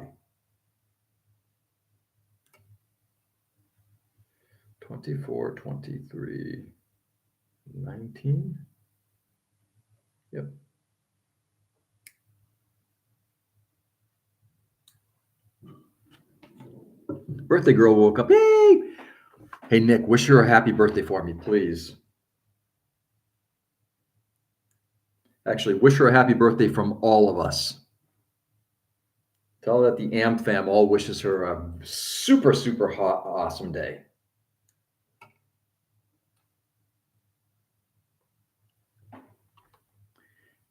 24, 23, 19. Yep. Birthday girl woke up. Yay! Hey, Nick, wish her a happy birthday for me, please. Actually, wish her a happy birthday from all of us. Tell her that the AMP fam all wishes her a super, super hot, awesome day.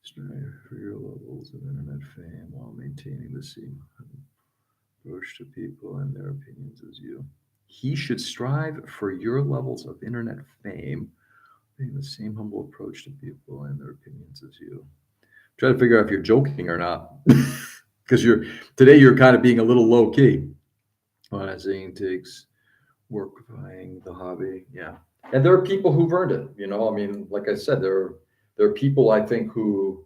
Strive for your levels of internet fame while maintaining the same approach to people and their opinions as you. He should strive for your levels of internet fame, being the same humble approach to people and their opinions as you. Try to figure out if you're joking or not, because you're kind of being a little low key. Saying takes work buying the hobby, yeah. And there are people who've earned it. I mean, like I said, there are people I think who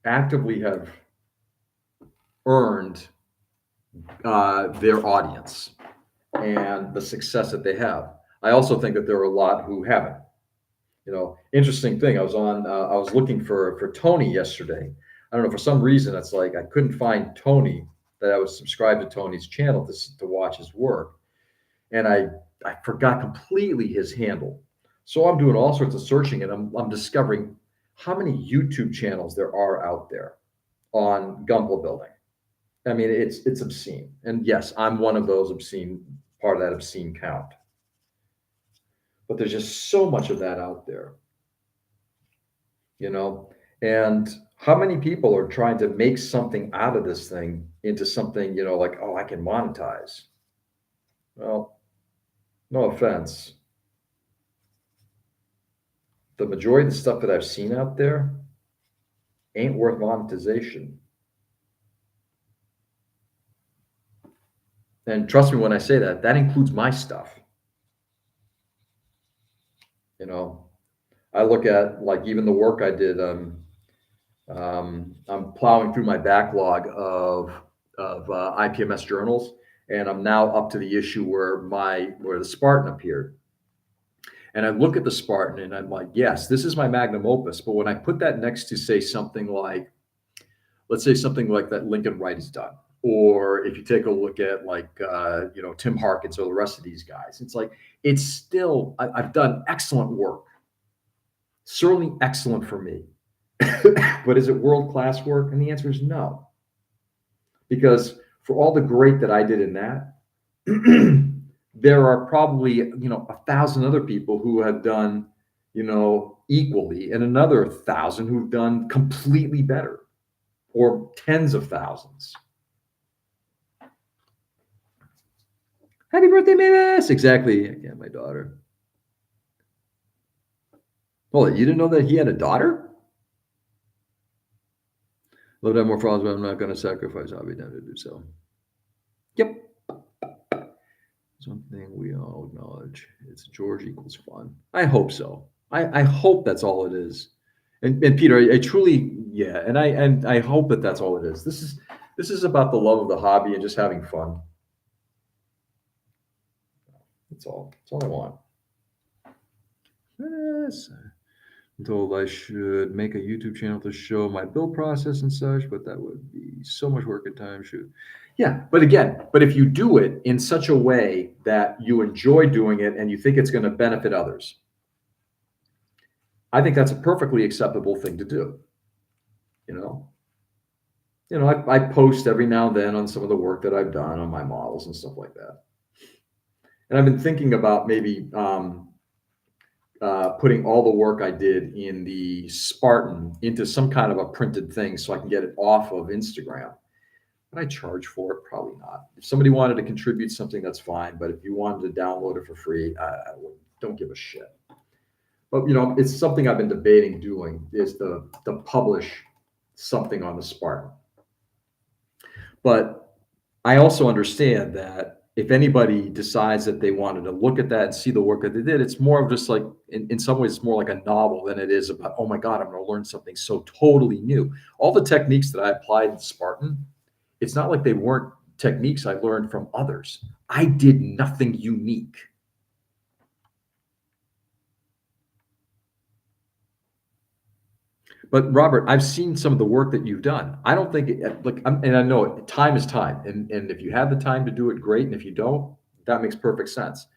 actively have earned their audience and the success that they have. I also think that there are a lot who haven't. Interesting thing. I was looking for Tony yesterday. I don't know, for some reason it's like I couldn't find Tony, that I was subscribed to Tony's channel to watch his work, and I forgot completely his handle. So I'm doing all sorts of searching, and I'm discovering how many YouTube channels there are out there on Gumbo building. I mean, it's obscene. And yes, I'm one of those part of that obscene count. But there's just so much of that out there, you know? And how many people are trying to make something out of this thing into something, like, oh, I can monetize? Well, no offense. The majority of the stuff that I've seen out there ain't worth monetization. And trust me when I say that, that includes my stuff. I look at, like, even the work I did. I'm plowing through my backlog of IPMS journals, and I'm now up to the issue where the Spartan appeared. And I look at the Spartan and I'm like, yes, this is my magnum opus. But when I put that next to, say, something like, let's say something like that Lincoln Wright has done, or if you take a look at, like, Tim Harkins or the rest of these guys, it's like, it's still, I've done excellent work, certainly excellent for me. But is it world-class work? And the answer is no. Because for all the great that I did in that, there are probably 1,000 other people who have done equally, and another 1,000 who've done completely better, or tens of thousands. Happy birthday, Mavis! Exactly. Again, my daughter. Hold it, you didn't know that he had a daughter? Love to have more followers, but I'm not going to sacrifice hobby down to do so. Yep. Something we all acknowledge. It's George equals fun. I hope so. I hope that's all it is. And Peter, I truly, yeah, and I hope that that's all it is. This is about the love of the hobby and just having fun. That's all. That's all I want. Yes. I'm told I should make a YouTube channel to show my build process and such, but that would be so much work and time. Shoot. Yeah, but if you do it in such a way that you enjoy doing it and you think it's going to benefit others, I think that's a perfectly acceptable thing to do. I post every now and then on some of the work that I've done on my models and stuff like that. And I've been thinking about maybe putting all the work I did in the Spartan into some kind of a printed thing so I can get it off of Instagram. Would I charge for it? Probably not. If somebody wanted to contribute something, that's fine. But if you wanted to download it for free, I don't give a shit. But it's something I've been debating doing, is to publish something on the Spartan. But I also understand that if anybody decides that they wanted to look at that and see the work that they did, it's more of just like, in some ways, it's more like a novel than it is about, oh my God, I'm going to learn something so totally new. All the techniques that I applied in Spartan, it's not like they weren't techniques I learned from others. I did nothing unique. But Robert, I've seen some of the work that you've done. I don't think it, like, and I know time is time, and if you have the time to do it, great, and if you don't, that makes perfect sense.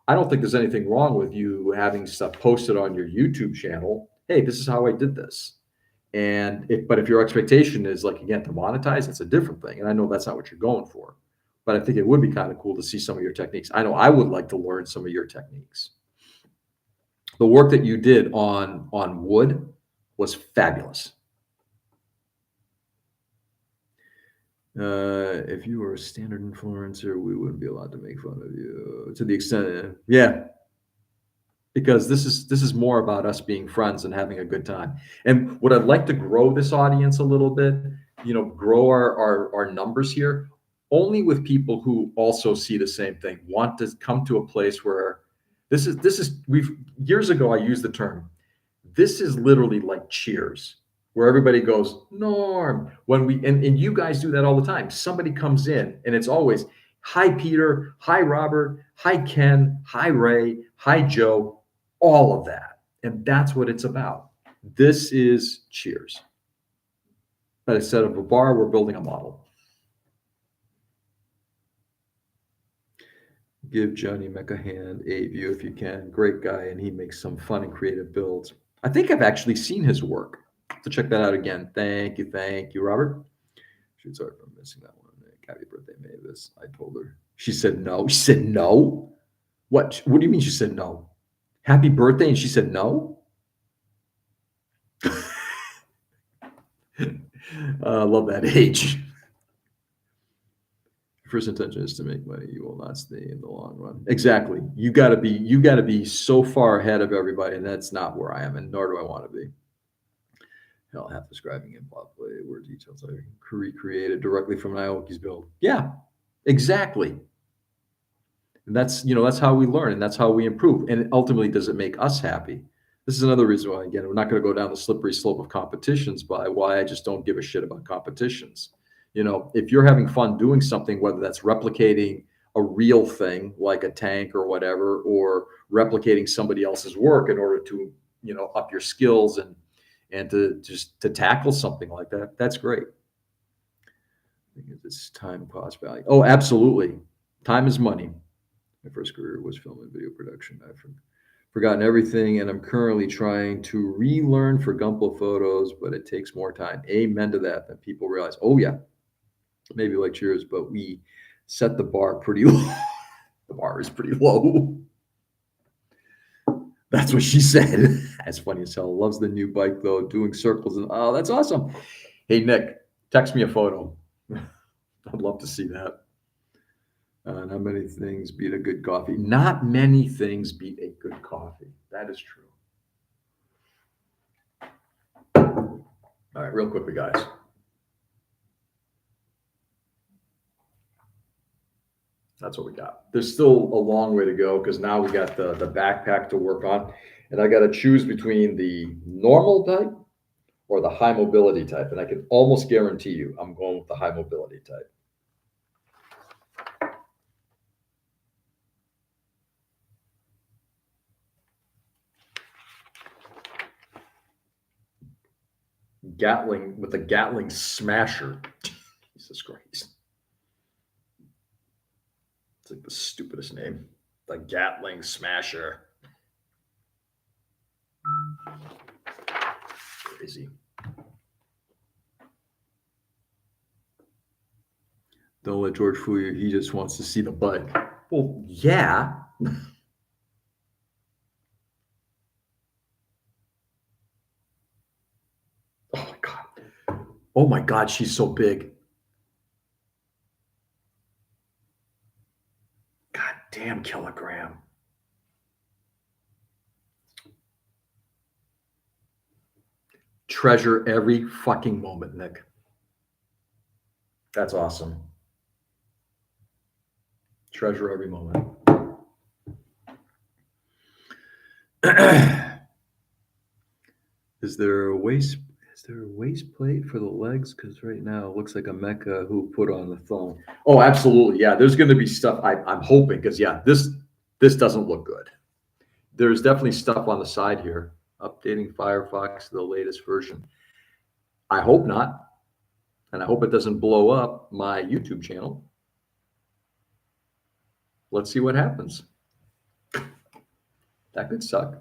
I don't think there's anything wrong with you having stuff posted on your YouTube channel. Hey, this is how I did this. But if your expectation is like again to monetize, it's a different thing. And I know that's not what you're going for. But I think it would be kind of cool to see some of your techniques. I know I would like to learn some of your techniques. The work that you did on wood was fabulous. If you were a standard influencer, we wouldn't be allowed to make fun of you to the extent, yeah, because this is more about us being friends and having a good time. And what I'd like to grow this audience a little bit, grow our numbers here, only with people who also see the same thing, want to come to a place where we've years ago I used the term, this is literally like Cheers, where everybody goes, Norm. And you guys do that all the time. Somebody comes in and it's always, hi, Peter, hi, Robert, hi, Ken, hi, Ray, hi, Joe, all of that. And that's what it's about. This is Cheers. But instead of a bar, we're building a model. Give Johnny McCahan a view if you can. Great guy, and he makes some fun and creative builds. I think I've actually seen his work. To check that out again. Thank you, Robert. She's sorry for missing that one. Happy birthday, Mavis. I told her. She said no. She said no. What do you mean she said no? Happy birthday, and she said no. Love that age. First intention is to make money. You will not stay in the long run. Exactly. You got to be so far ahead of everybody, and that's not where I am, and nor do I want to be. Hell, half describing in plot play word details I recreated directly from an Ioki's build. Yeah, exactly. And that's how we learn, and that's how we improve. And ultimately, does it make us happy? This is another reason why, again, we're not going to go down the slippery slope of competitions by why I just don't give a shit about competitions. If you're having fun doing something, whether that's replicating a real thing like a tank or whatever, or replicating somebody else's work in order to, up your skills and to tackle something like that, that's great. I think it's time, cost, value. Oh, absolutely. Time is money. My first career was film and video production. I've forgotten everything, and I'm currently trying to relearn for Gumpo photos, but it takes more time. Amen to that. That people realize, oh yeah, maybe like Cheers, but we set the bar pretty low. The bar is pretty low. That's what she said. That's funny as hell. Loves the new bike though, doing circles, and oh, that's awesome. Hey Nick, text me a photo. I'd love to see that. Not many things beat a good coffee. Not many things beat a good coffee. That is true. All right, real quickly, guys. That's what we got. There's still a long way to go because now we got the backpack to work on. And I got to choose between the normal type or the high mobility type. And I can almost guarantee you I'm going with the high mobility type. With a Gatling smasher. Jesus Christ. It's like the stupidest name. The Gatling smasher. Crazy. Don't let George fool you. He just wants to see the bike. Well, yeah. Oh my God, she's so big. God damn, kilogram. Treasure every fucking moment, Nick. That's awesome. Treasure every moment. Is there a waist plate for the legs? Because right now it looks like a mecha who put on the thong. Oh, absolutely. Yeah, there's going to be stuff. I'm hoping because this doesn't look good. There's definitely stuff on the side here. Updating Firefox to the latest version. I hope not. And I hope it doesn't blow up my YouTube channel. Let's see what happens. That could suck.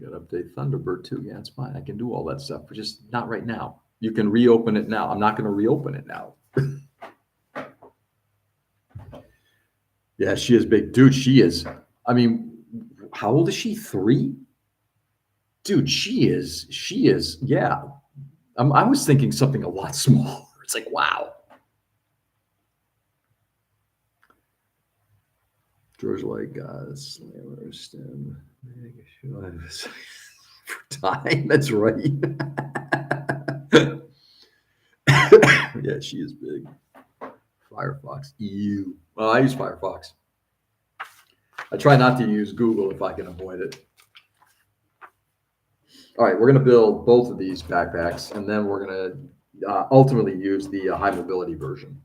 Got to update Thunderbird too. Yeah, it's fine. I can do all that stuff, but just not right now. You can reopen it now. I'm not going to reopen it now. Yeah, she is big. Dude, she is. I mean, how old is she? 3? Dude, she is. Yeah. I was thinking something a lot smaller. It's like, wow. George like slammer stem. For time. That's right. Yeah, she is big. Firefox. Ew. Well, I use Firefox. I try not to use Google if I can avoid it. All right, we're going to build both of these backpacks, and then we're going to ultimately use the high mobility version.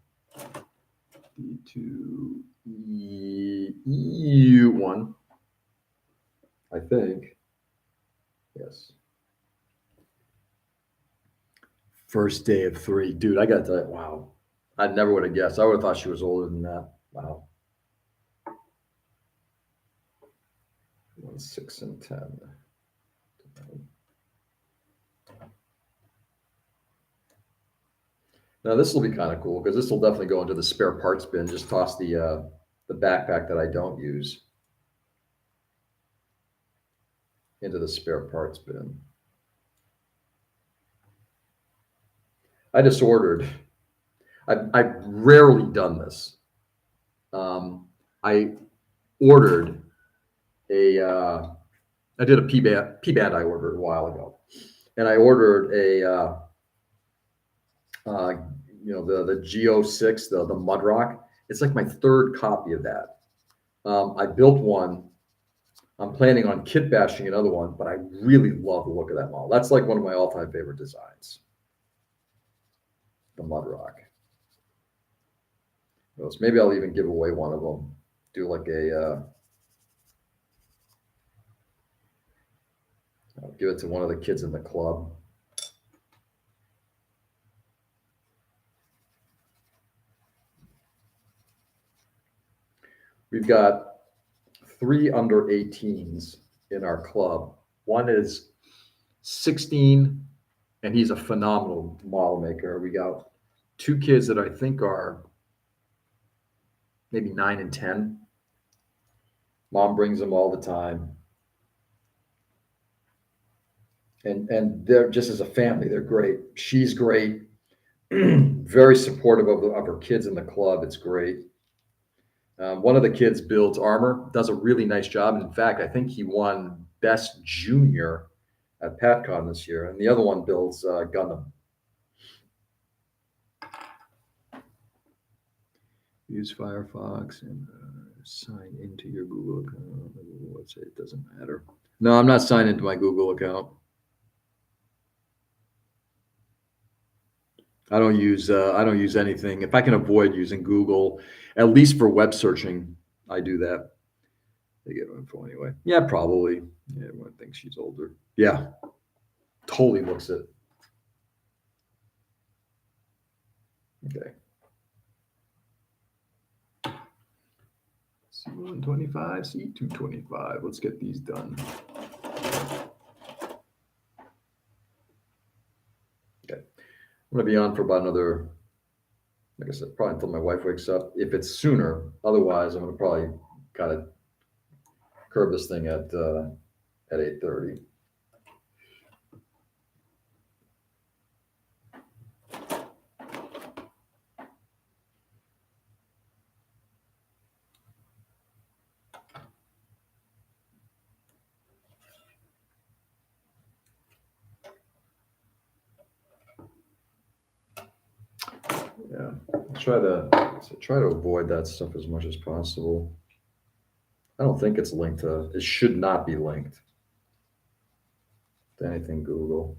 D2 EU1, I think. Yes. First day of 3. Dude, I got to tell you, wow. I never would have guessed. I would have thought she was older than that. Wow. 1, 6, and 10. Now this will be kind of cool because this will definitely go into the spare parts bin. Just toss the backpack that I don't use into the spare parts bin. I just ordered. I've rarely done this. I ordered I did a P-band I ordered a while ago, and I ordered the Geo6, the Mud Rock. It's like my 3rd copy of that. I built one. I'm planning on kit bashing another one, but I really love the look of that model. That's like one of my all-time favorite designs. The Mud Rock. Maybe I'll even give away one of them. Do like I'll give it to one of the kids in the club. We've got 3 under 18s in our club. One is 16, and he's a phenomenal model maker. We got 2 kids that I think are maybe 9 and 10. Mom brings them all the time. And they're just as a family, they're great. She's great. Very supportive of her kids in the club. It's great. One of the kids builds armor, does a really nice job. And in fact, I think he won Best Junior at PatCon this year. And the other one builds Gundam. Use Firefox and sign into your Google account. Let's say it doesn't matter. No, I'm not signed into my Google account. I don't use anything. If I can avoid using Google, at least for web searching, I do that. They get info anyway. Yeah, probably. Yeah, everyone thinks she's older. Yeah, totally looks it. Okay. C125, C225. Let's get these done. Okay. I'm going to be on for about another, like I said, probably until my wife wakes up. If it's sooner, otherwise, I'm going to probably kind of curb this thing at 8:30. Yeah, try to avoid that stuff as much as possible. I don't think it's linked to. It should not be linked to anything Google.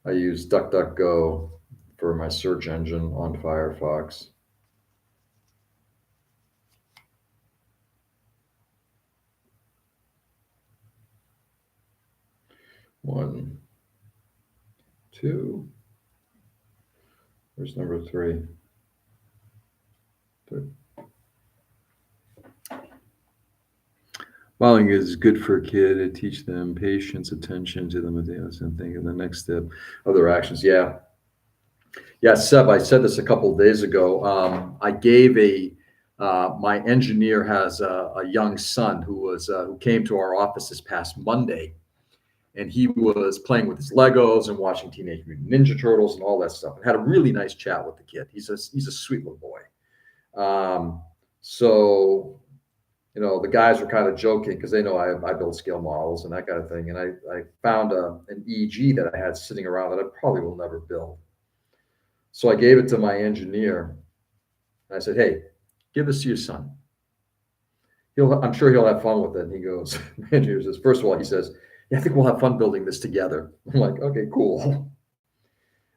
I use DuckDuckGo for my search engine on Firefox. One, two. Where's number three? Modeling is good for a kid to teach them patience, attention to them, and think of the next step of their actions. Yeah. Yeah, Seb, I said this a couple of days ago. I gave my engineer has a young son who came to our office this past Monday, and he was playing with his Legos and watching Teenage Mutant Ninja Turtles and all that stuff, and had a really nice chat with the kid. He's a sweet little boy. So the guys were kind of joking because they know I build scale models and that kind of thing. And I found an EEG that I had sitting around that I probably will never build. So I gave it to my engineer. And I said, hey, give this to your son. I'm sure he'll have fun with it. And he goes, my engineer says, first of all, he says, yeah, I think we'll have fun building this together. I'm like, okay, cool.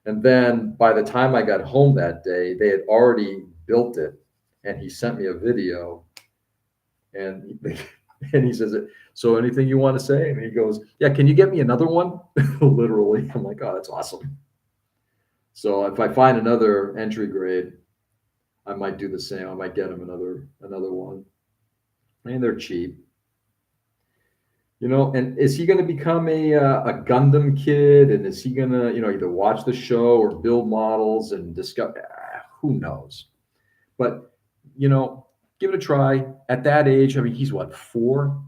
And then by the time I got home that day, they had already built it. And he sent me a video. And he says, so anything you want to say? And he goes, yeah, can you get me another one? Literally. I'm like, oh, that's awesome. So if I find another entry grade, I might do the same. I might get him another one. And they're cheap. And is he going to become a Gundam kid? And is he going to, either watch the show or build models and discover? Who knows? But, give it a try. At that age, I mean, he's what, 4?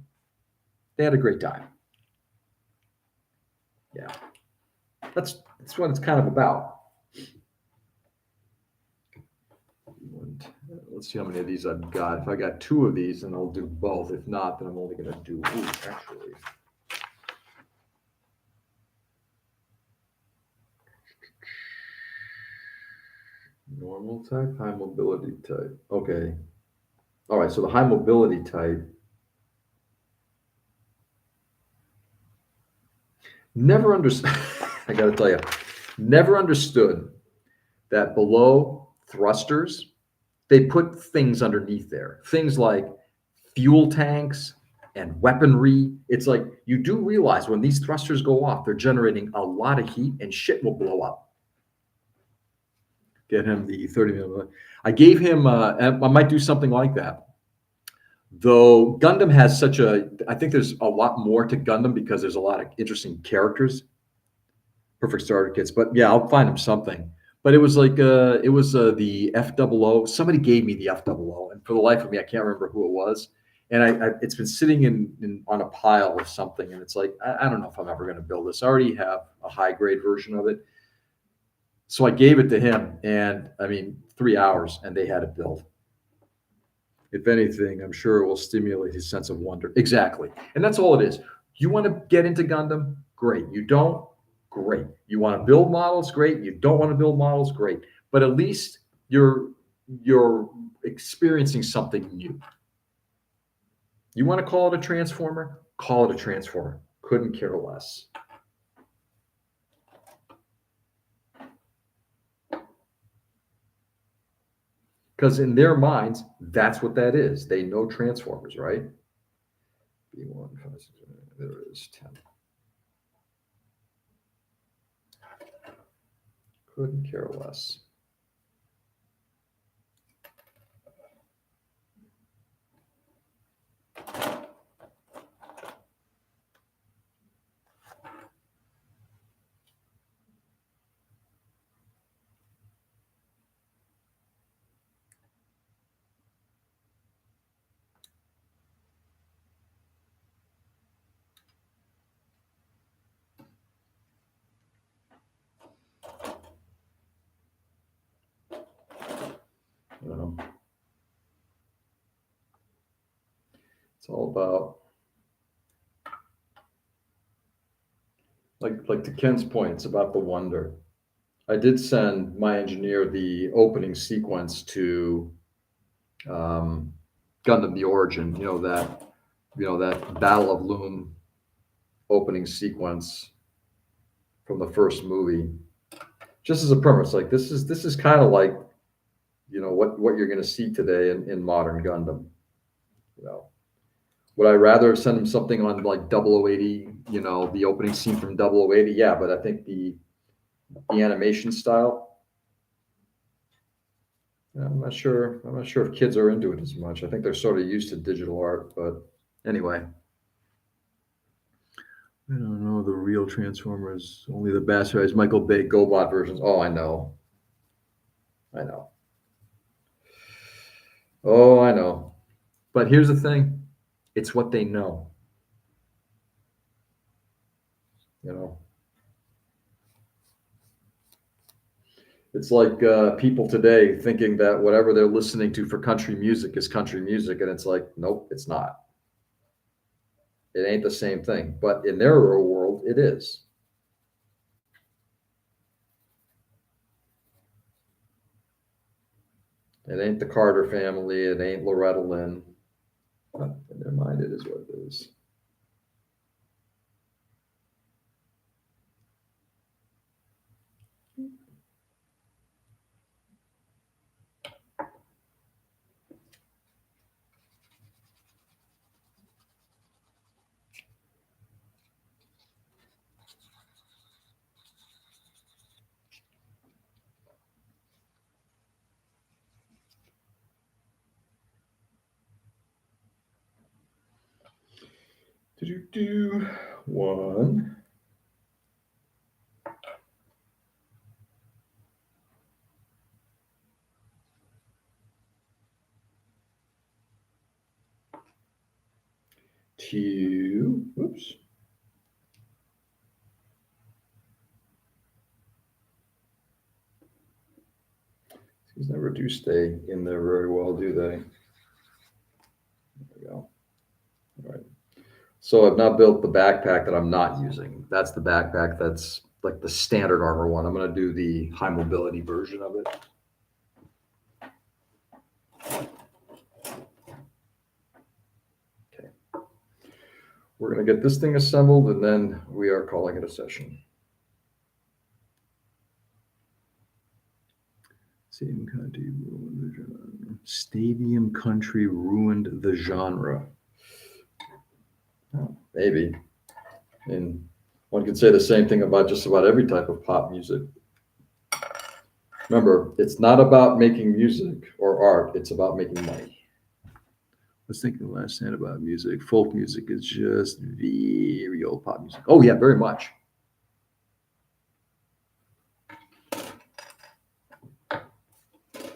They had a great time. Yeah. That's what it's kind of about. Let's see how many of these I've got. If I got 2 of these, then I'll do both. If not, then I'm only going to do, actually. Normal type, high mobility type. Okay. All right, so the high mobility type. Never understood. I got to tell you, never understood that below thrusters, they put things underneath there. Things like fuel tanks and weaponry. It's like you do realize when these thrusters go off, they're generating a lot of heat and shit will blow up. Get him the 30 millimeter. I gave him, I might do something like that. Though Gundam has I think there's a lot more to Gundam because there's a lot of interesting characters. Perfect starter kits. But yeah, I'll find him something. But it was like, the F00. Somebody gave me the F00. And for the life of me, I can't remember who it was. And it's been sitting on a pile of something. And it's like, I don't know if I'm ever going to build this. I already have a high grade version of it. So I gave it to him, and 3 hours, and they had it built. If anything, I'm sure it will stimulate his sense of wonder. Exactly. And that's all it is. You want to get into Gundam? Great. You don't? Great. You want to build models? Great. You don't want to build models? Great. But at least you're experiencing something new. You want to call it a transformer? Call it a transformer. Couldn't care less. Because in their minds, that's what that is. They know transformers, right? B1, 5, 6, there it is, 10. Couldn't care less. It's all about, like to Ken's point, it's about the wonder. I did send my engineer the opening sequence to Gundam: The Origin. That Battle of Loom opening sequence from the first movie. just as a premise, like this is kind of like what you're going to see today in modern Gundam. You know, would I rather send him something on like 0080? The opening scene from 0080? Yeah, but I think the animation style. I'm not sure. I'm not sure if kids are into it as much. I think they're sort of used to digital art, but anyway. I don't know the real Transformers, only the bastardized Michael Bay GoBot versions. Oh, I know. I know. Oh, I know. But here's the thing. It's what they know, you know. It's like people today thinking that whatever they're listening to for country music is country music, and it's like, nope, it's not. It ain't the same thing. But in their real world, it is. It ain't the Carter family. It ain't Loretta Lynn. But in their mind, it is what it is. Do 1, 2. Oops. These never do stay in there very well, do they? There we go. All right. So I've now built the backpack that I'm not using. That's the backpack that's like the standard armor one. I'm going to do the high mobility version of it. Okay. We're going to get this thing assembled, and then we are calling it a session. Stadium Country ruined the genre. Stadium Country ruined the genre. Oh, maybe. And one could say the same thing about just about every type of pop music. Remember, it's not about making music or art, it's about making money. I was thinking last night about music. Folk music is just very old pop music. Oh, yeah, very much.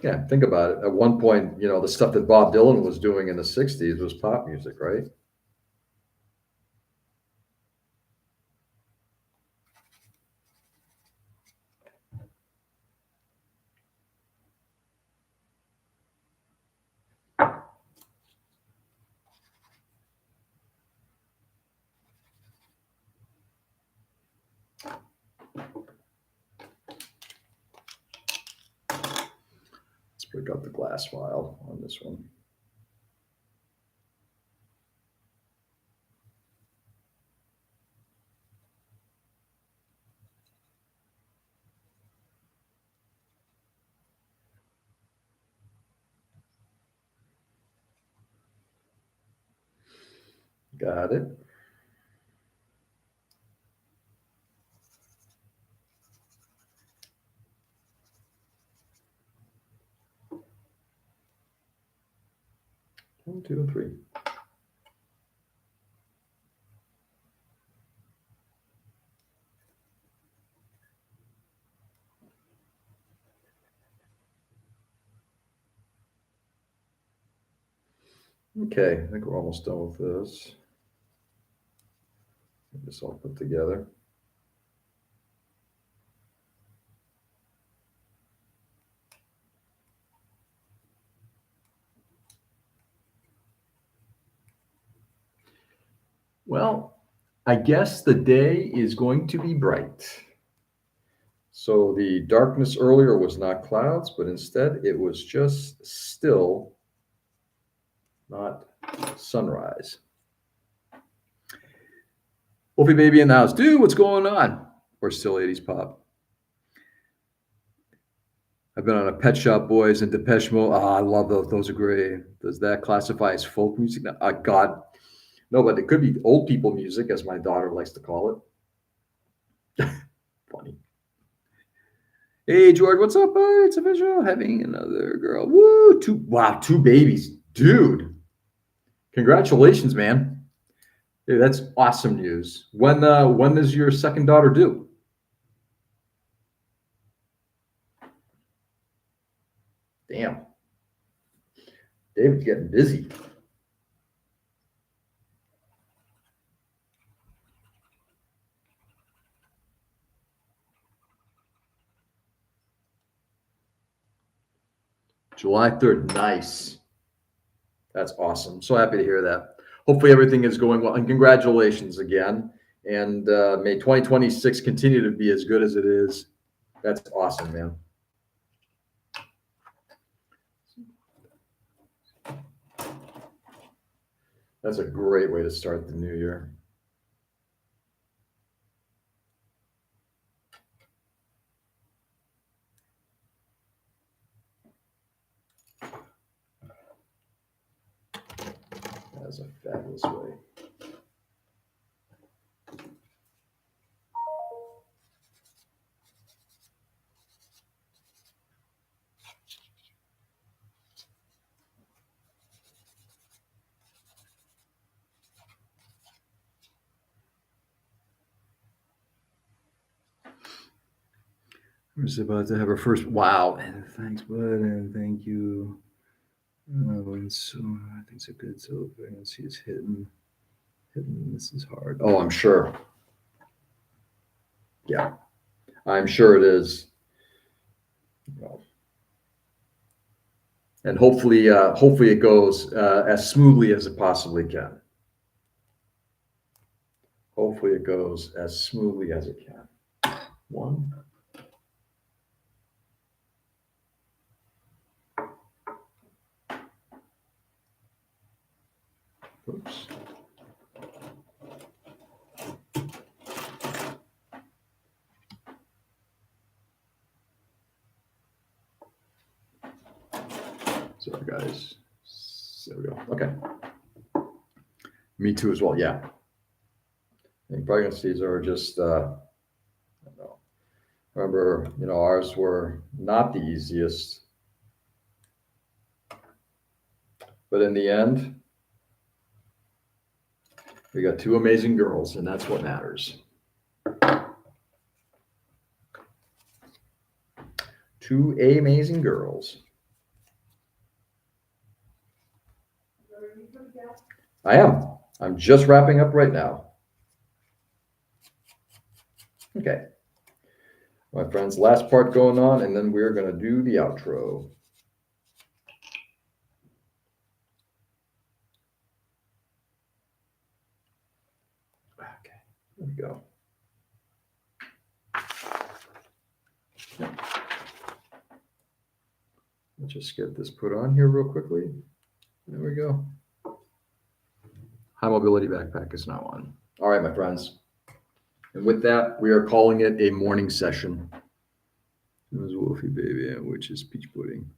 Yeah, think about it. At one point, the stuff that Bob Dylan was doing in the 60s was pop music, right? Let's break out the glass file on this one. Got it. One, 2, and 3. Okay, I think we're almost done with this. Get this all put together. Well, I guess the day is going to be bright. So the darkness earlier was not clouds, but instead it was just still not sunrise. Wolfie baby in the house. Dude, what's going on? We're still 80s pop. I've been on a Pet Shop Boys and Depeche Mode. I love those. Those are great. Does that classify as folk music? No, God, no, but it could be old people music, as my daughter likes to call it. Funny. Hey, George, what's up, bud? It's official. Having another girl. Woo! Two babies. Dude, congratulations, man. Dude, that's awesome news. When is your second daughter due? Damn. David's getting busy. July 3rd. Nice. That's awesome. So happy to hear that. Hopefully everything is going well. And congratulations again. And may 2026 continue to be as good as it is. That's awesome, man. That's a great way to start the new year. That's a fabulous way. Who's about to have her first? Wow! And thanks, bud, and thank you. And so things are good. So pregnancy is hitting. This is hard. Oh, I'm sure. Yeah, I'm sure it is. Well, and hopefully it goes as smoothly as it possibly can. Hopefully it goes as smoothly as it can. One. Oops. Sorry, guys. There we go. Okay. Me too as well. Yeah. And pregnancies are just, I don't know. Remember, ours were not the easiest. But in the end, we got two amazing girls, and that's what matters. Two amazing girls. I am. I'm just wrapping up right now. Okay. My friends, last part going on, and then we're going to do the outro. Okay, there we go. Yep. Let's just get this put on here real quickly. There we go. High mobility backpack is now on. All right, my friends. And with that, we are calling it a morning session. It was Wolfie Baby, which is peach pudding.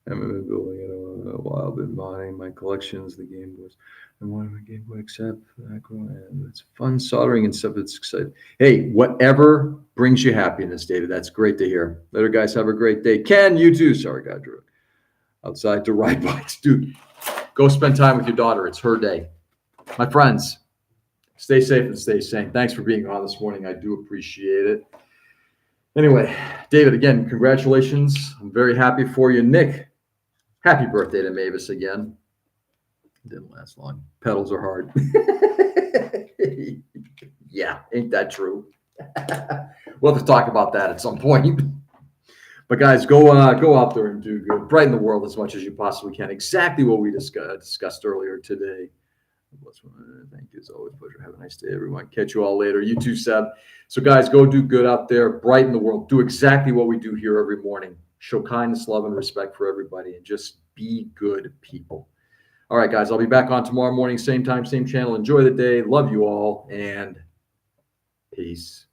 I'm in the building in a while, been buying my collections, the Game Boys. I wanted my Game Boy except and it's fun soldering and stuff. It's exciting. Hey, whatever brings you happiness, David. That's great to hear. Later, guys. Have a great day. Ken, you too. Sorry, God, Drew. Outside to ride bikes. Dude, go spend time with your daughter. It's her day. My friends, stay safe and stay sane. Thanks for being on this morning. I do appreciate it. Anyway, David, again, congratulations. I'm very happy for you. Nick, happy birthday to Mavis again. It didn't last long. Pedals are hard. Yeah, ain't that true? We'll have to talk about that at some point. But guys, go out there and do good. Brighten the world as much as you possibly can. Exactly what we discussed earlier today. Thank you. It's always a pleasure. Have a nice day, everyone. Catch you all later. You too, Seb. So, guys, go do good out there. Brighten the world. Do exactly what we do here every morning. Show kindness, love, and respect for everybody, and just be good people. All right, guys. I'll be back on tomorrow morning, same time, same channel. Enjoy the day. Love you all, and peace.